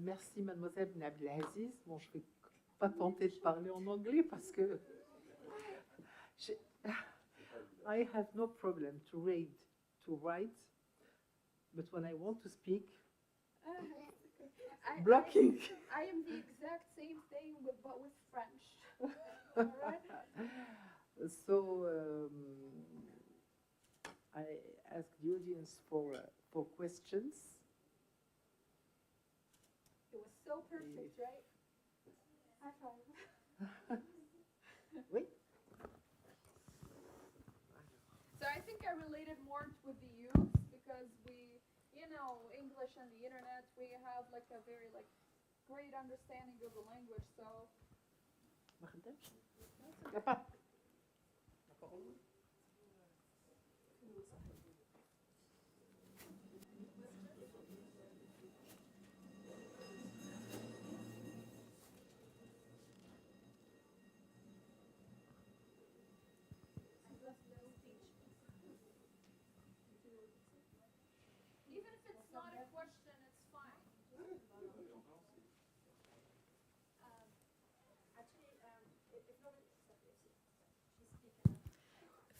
Merci mademoiselle ABDELAZIZ. Bon, je ne vais pas tenter de parler en anglais parce que I have no problem to read, to write, but when I want to speak, Blocking. I am the exact same thing, but with French. All right? So I ask the audience for questions. It was so perfect, right? High five. Oui. So I think I related more with the youth because we, English and the internet, we have like a very great understanding of the language. So Y a pas. even if it's not a question, it's fine.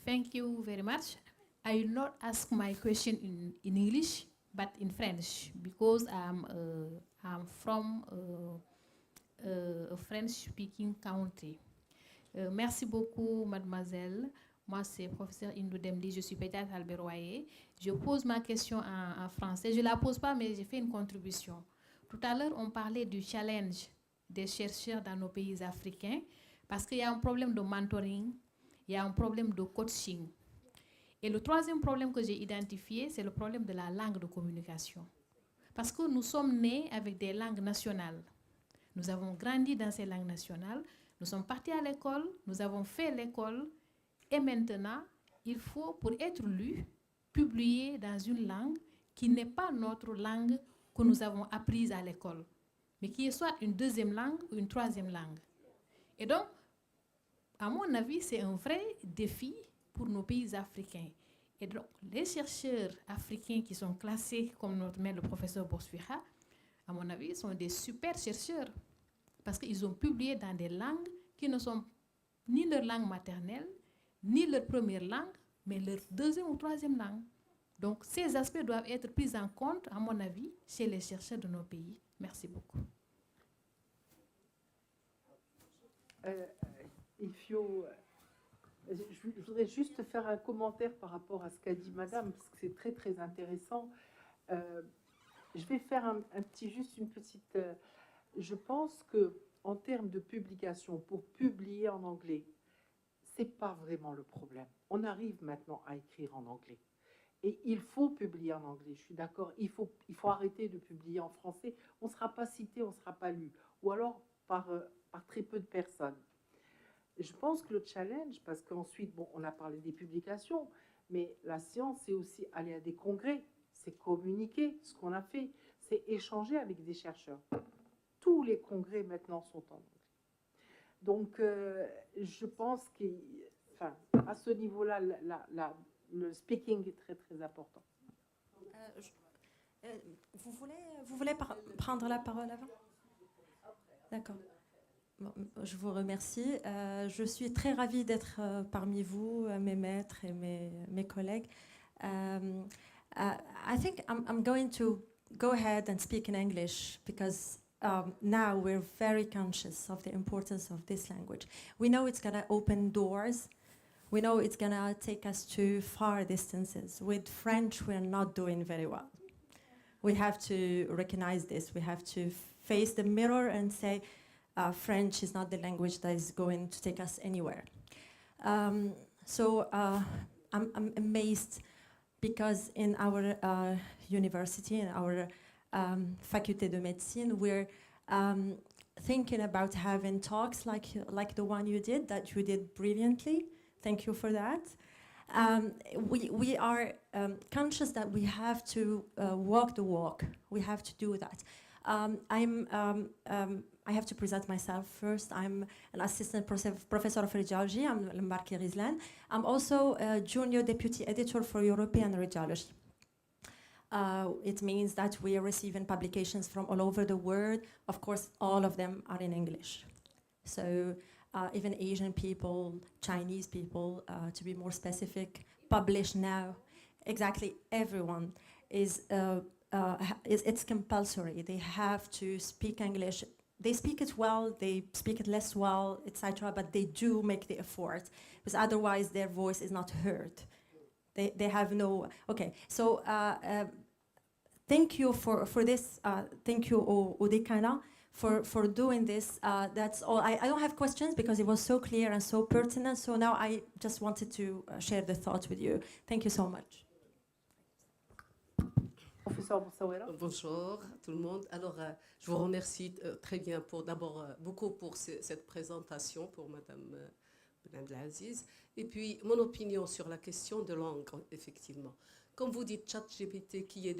Thank you very much. I will not ask my question in English, but in French, because I'm from a French-speaking country. Merci beaucoup, mademoiselle. Moi, c'est professeur Indou Demli, je suis pédiatre Albert Royer. Je pose ma question en français. Je ne la pose pas, mais j'ai fait une contribution. Tout à l'heure, on parlait du challenge des chercheurs dans nos pays africains, parce qu'il y a un problème de mentoring, il y a un problème de coaching. Et le troisième problème que j'ai identifié, c'est le problème de la langue de communication. Parce que nous sommes nés avec des langues nationales. Nous avons grandi dans ces langues nationales. Nous sommes partis à l'école, nous avons fait l'école. Et maintenant, il faut, pour être lu, publier dans une langue qui n'est pas notre langue que nous avons apprise à l'école, mais qui est soit une deuxième langue ou une troisième langue. Et donc, à mon avis, c'est un vrai défi pour nos pays africains. Et donc, les chercheurs africains qui sont classés comme notre maître, le professeur Bosfiha, à mon avis, sont des super chercheurs parce qu'ils ont publié dans des langues qui ne sont ni leur langue maternelle, ni leur première langue, mais leur deuxième ou troisième langue. Donc, ces aspects doivent être pris en compte, à mon avis, chez les chercheurs de nos pays. Merci beaucoup. Je voudrais juste faire un commentaire par rapport à ce qu'a dit Madame, parce que c'est très très intéressant. Je vais faire juste une petite. Je pense que en termes de publication, pour publier en anglais, c'est pas vraiment le problème. On arrive maintenant à écrire en anglais. Et il faut publier en anglais, je suis d'accord. Il faut arrêter de publier en français. On ne sera pas cité, on ne sera pas lu. Ou alors par très peu de personnes. Je pense que le challenge, parce qu'ensuite, bon, on a parlé des publications, mais la science, c'est aussi aller à des congrès, c'est communiquer ce qu'on a fait, c'est échanger avec des chercheurs. Tous les congrès maintenant sont en anglais. Donc, je pense qu'à ce niveau-là, le speaking est très, très important. Vous voulez prendre la parole avant? D'accord. Bon, je vous remercie. Je suis très ravie d'être parmi vous, mes maîtres et mes collègues. I think I'm going to go ahead and speak in English because now we're very conscious of the importance of this language. We know it's going to open doors. We know it's going to take us to far distances. With French, we're not doing very well. We have to recognize this. We have to face the mirror and say, French is not the language that is going to take us anywhere. So I'm amazed because in our university, in our Faculté de Médecine, we're thinking about having talks like the one you did, that you did brilliantly. Thank you for that. We are conscious that we have to walk the walk. We have to do that. I have to present myself first. I'm an assistant professor of radiology. I'm Marquis Islam. I'm also a junior deputy editor for European radiology. It means that we are receiving publications from all over the world. Of course, all of them are in English. So even Asian people, Chinese people, to be more specific, publish now. Exactly everyone is it's compulsory. They have to speak English. They speak it well, they speak it less well, etc., but they do make the effort, because otherwise their voice is not heard. They have no... Okay, so thank you for this. Thank you, Udekana, for doing this. That's all. I don't have questions because it was so clear and so pertinent, so now I just wanted to share the thoughts with you. Thank you so much. Professeur Boussawera. Bonjour tout le monde. Alors, je vous remercie très bien d'abord beaucoup pour cette présentation pour Madame ABDELAZIZ. Et puis, mon opinion sur la question de langue, effectivement. Comme vous dites, ChatGPT qui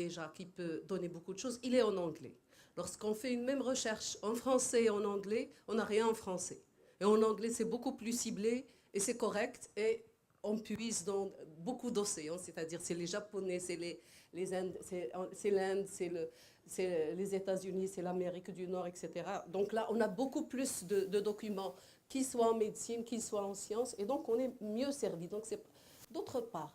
peut donner beaucoup de choses, il est en anglais. Lorsqu'on fait une même recherche en français et en anglais, on n'a rien en français. Et en anglais, c'est beaucoup plus ciblé et c'est correct et on puise dans beaucoup d'océans, c'est-à-dire c'est les Japonais, c'est l'Inde, c'est les États-Unis, c'est l'Amérique du Nord, etc. Donc là, on a beaucoup plus de documents, qu'ils soient en médecine, qu'ils soient en sciences, et donc on est mieux servi. Donc d'autre part,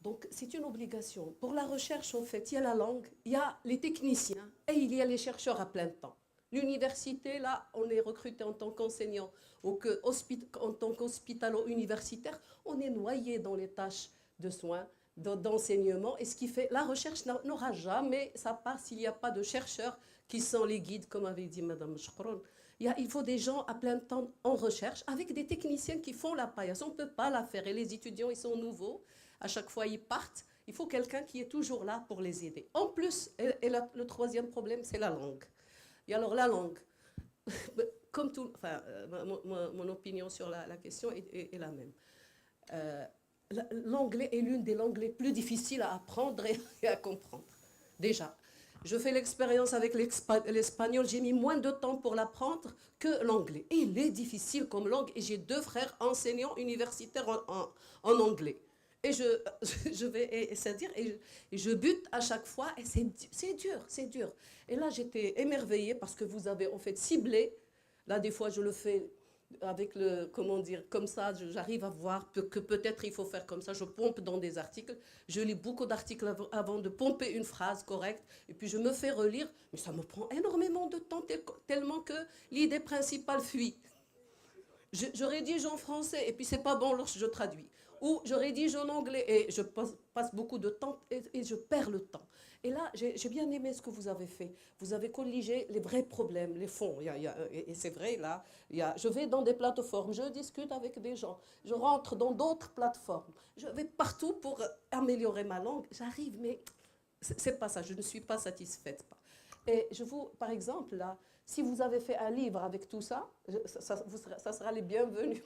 donc c'est une obligation. Pour la recherche, en fait, il y a la langue, il y a les techniciens et il y a les chercheurs à plein temps. L'université, là, on est recruté en tant qu'enseignant ou en tant qu'hospitalo-universitaire, on est noyé dans les tâches de soins, d'enseignement, et ce qui fait la recherche n'aura jamais sa part s'il n'y a pas de chercheurs qui sont les guides, comme avait dit Madame Chkron. Il faut des gens à plein temps en recherche avec des techniciens qui font la paillasse. On ne peut pas la faire et les étudiants, ils sont nouveaux, à chaque fois ils partent. Il faut quelqu'un qui est toujours là pour les aider. En plus, le troisième problème, c'est la langue. Et alors la langue, comme tout, enfin, mon opinion sur la question est la même. L'anglais est l'une des langues les plus difficiles à apprendre et à comprendre. Déjà, je fais l'expérience avec l'espagnol, j'ai mis moins de temps pour l'apprendre que l'anglais. Et il est difficile comme langue et j'ai 2 frères enseignants universitaires en anglais. Et je bute à chaque fois et c'est dur. Et là, j'étais émerveillée parce que vous avez en fait ciblé. Là, des fois, je le fais avec comme ça, j'arrive à voir que peut-être il faut faire comme ça. Je pompe dans des articles. Je lis beaucoup d'articles avant de pomper une phrase correcte. Et puis, je me fais relire. Mais ça me prend énormément de temps, tellement que l'idée principale fuit. Je rédige en français et puis c'est pas bon lorsque je traduis. Ou je rédige en anglais et je passe beaucoup de temps et je perds le temps. Et là, j'ai bien aimé ce que vous avez fait. Vous avez corrigé les vrais problèmes, les fonds. Et c'est vrai, là, je vais dans des plateformes, je discute avec des gens, je rentre dans d'autres plateformes. Je vais partout pour améliorer ma langue. J'arrive, mais c'est pas ça, je ne suis pas satisfaite. Et par exemple, là, si vous avez fait un livre avec tout ça, ça sera les bienvenus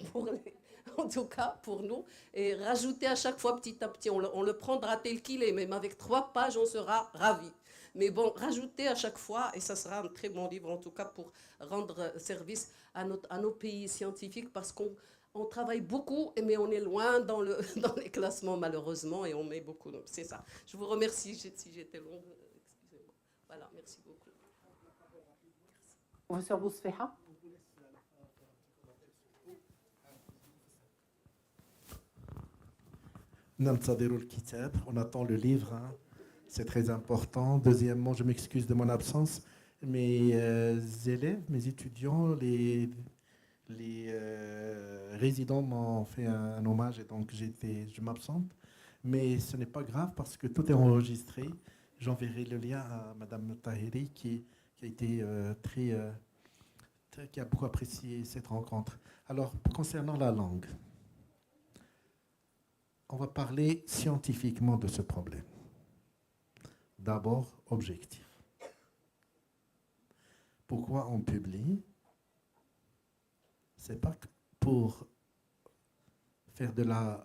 en tout cas pour nous. Et rajouter à chaque fois petit à petit, on le prendra tel qu'il est, même avec 3 pages, on sera ravis. Mais bon, rajouter à chaque fois, et ça sera un très bon livre en tout cas pour rendre service à nos pays scientifiques, parce qu'on travaille beaucoup, mais on est loin dans les classements malheureusement, et on met beaucoup. C'est ça. Je vous remercie si j'étais longue. Excusez-moi. Voilà, merci beaucoup. Professeur Bousfeha. On attend le livre, hein. C'est très important. Deuxièmement, je m'excuse de mon absence. Mes élèves, mes étudiants, les résidents m'ont fait un hommage et donc je m'absente. Mais ce n'est pas grave parce que tout est enregistré. J'enverrai le lien à Madame Tahiri qui a été qui a beaucoup apprécié cette rencontre. Alors, concernant la langue, on va parler scientifiquement de ce problème. D'abord, objectif. Pourquoi on publie? C'est pas pour faire de la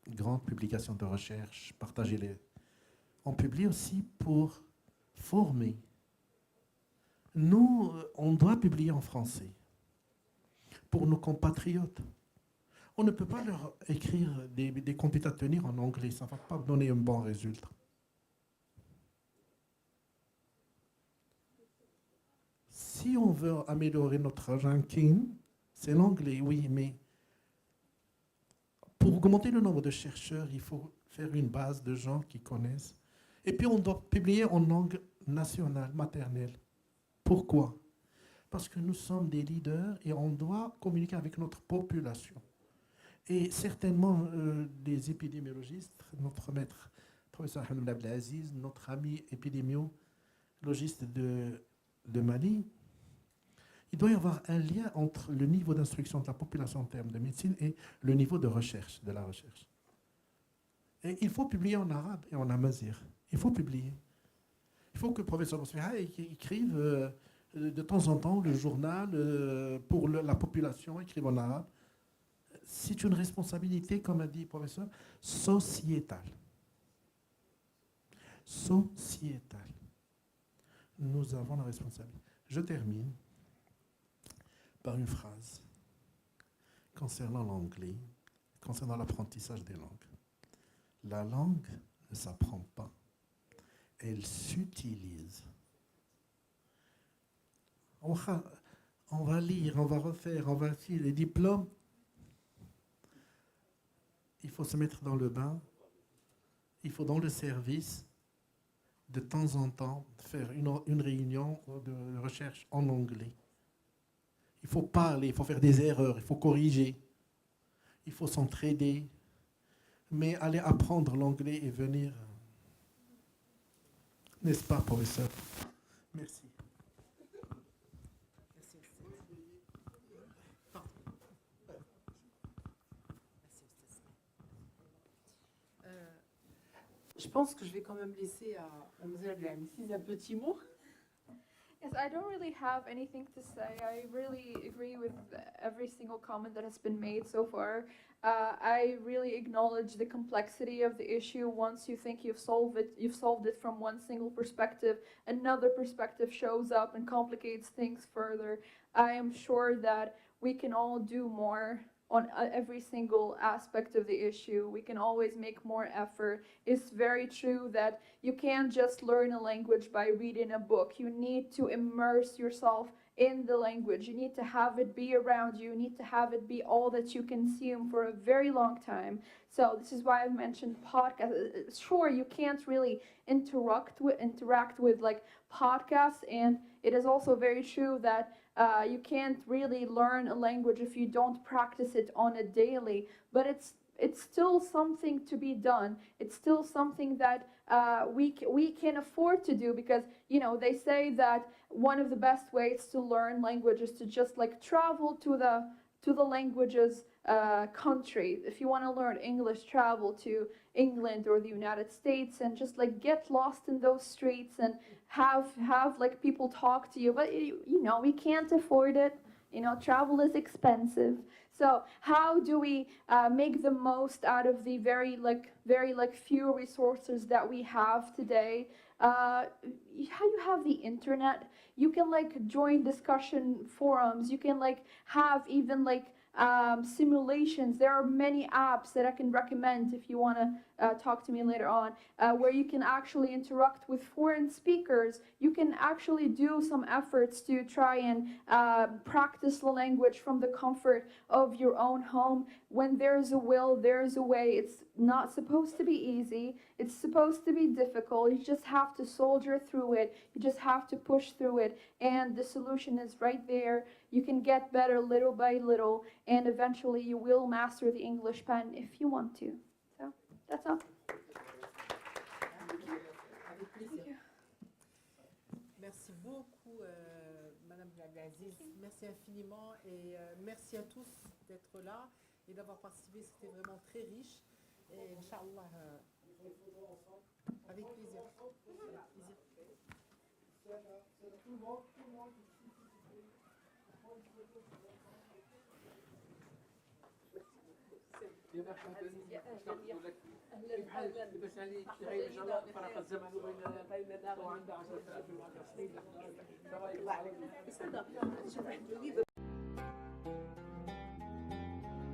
grande publication de recherche, partager les... On publie aussi pour former. Nous, on doit publier en français pour nos compatriotes. On ne peut pas leur écrire des comptes à tenir en anglais, ça ne va pas donner un bon résultat. Si on veut améliorer notre ranking, c'est l'anglais, oui, mais pour augmenter le nombre de chercheurs, il faut faire une base de gens qui connaissent. Et puis on doit publier en langue nationale, maternelle. Pourquoi? Parce que nous sommes des leaders et on doit communiquer avec notre population. Et certainement, les épidémiologistes, notre maître, professeur Jamila Hachim, notre ami épidémiologiste de Mali, il doit y avoir un lien entre le niveau d'instruction de la population en termes de médecine et le niveau de recherche, de la recherche. Et il faut publier en arabe et en amazigh. Il faut publier. Il faut que le professeur Bosfiha écrive de temps en temps le journal pour la population, écrive en arabe. C'est une responsabilité, comme a dit le professeur, sociétale. Sociétale. Nous avons la responsabilité. Je termine par une phrase concernant l'anglais, concernant l'apprentissage des langues. La langue ne s'apprend pas, elle s'utilise. On va lire, on va refaire, on va lire les diplômes. Il faut se mettre dans le bain, il faut dans le service, de temps en temps, faire une réunion de recherche en anglais. Il faut parler, il faut faire des erreurs, il faut corriger, il faut s'entraider. Mais aller apprendre l'anglais et venir, n'est-ce pas, professeur? Merci. Je pense que je vais quand même laisser à Mme Abdelaziz un petit mot. Yes, I don't really have anything to say. I really agree with every single comment that has been made so far. I really acknowledge the complexity of the issue. Once you think you've solved it from one single perspective, another perspective shows up and complicates things further. I am sure that we can all do more on every single aspect of the issue. We can always make more effort. It's very true that you can't just learn a language by reading a book. You need to immerse yourself in the language. You need to have it be around you. You need to have it be all that you consume for a very long time. So this is why I've mentioned podcasts. Sure, you can't really interact with like podcasts, and it is also very true that you can't really learn a language if you don't practice it on a daily. But it's still something to be done. It's still something that we can afford to do, because they say that one of the best ways to learn language is to just like travel to the languages country. If you want to learn English, travel to England or the United States and just like get lost in those streets and have like people talk to you. But we can't afford it. Travel is expensive. So how do we make the most out of the very few resources that we have today? How you have the internet, you can like join discussion forums. You can like have even like simulations. There are many apps that I can recommend if you want to talk to me later on, where you can actually interact with foreign speakers. You can actually do some efforts to try and practice the language from the comfort of your own home. When there's a will, there's a way. It's not supposed to be easy. It's supposed to be difficult. You just have to soldier through it. You just have to push through it. And the solution is right there. You can get better little by little, and eventually you will master the English pen if you want to. So that's all. Thank you. Merci beaucoup, Madame Abdelaziz. Merci infiniment et merci à tous d'être là et d'avoir participé. C'était vraiment très riche. Et Inch'Allah, avec plaisir. أهلا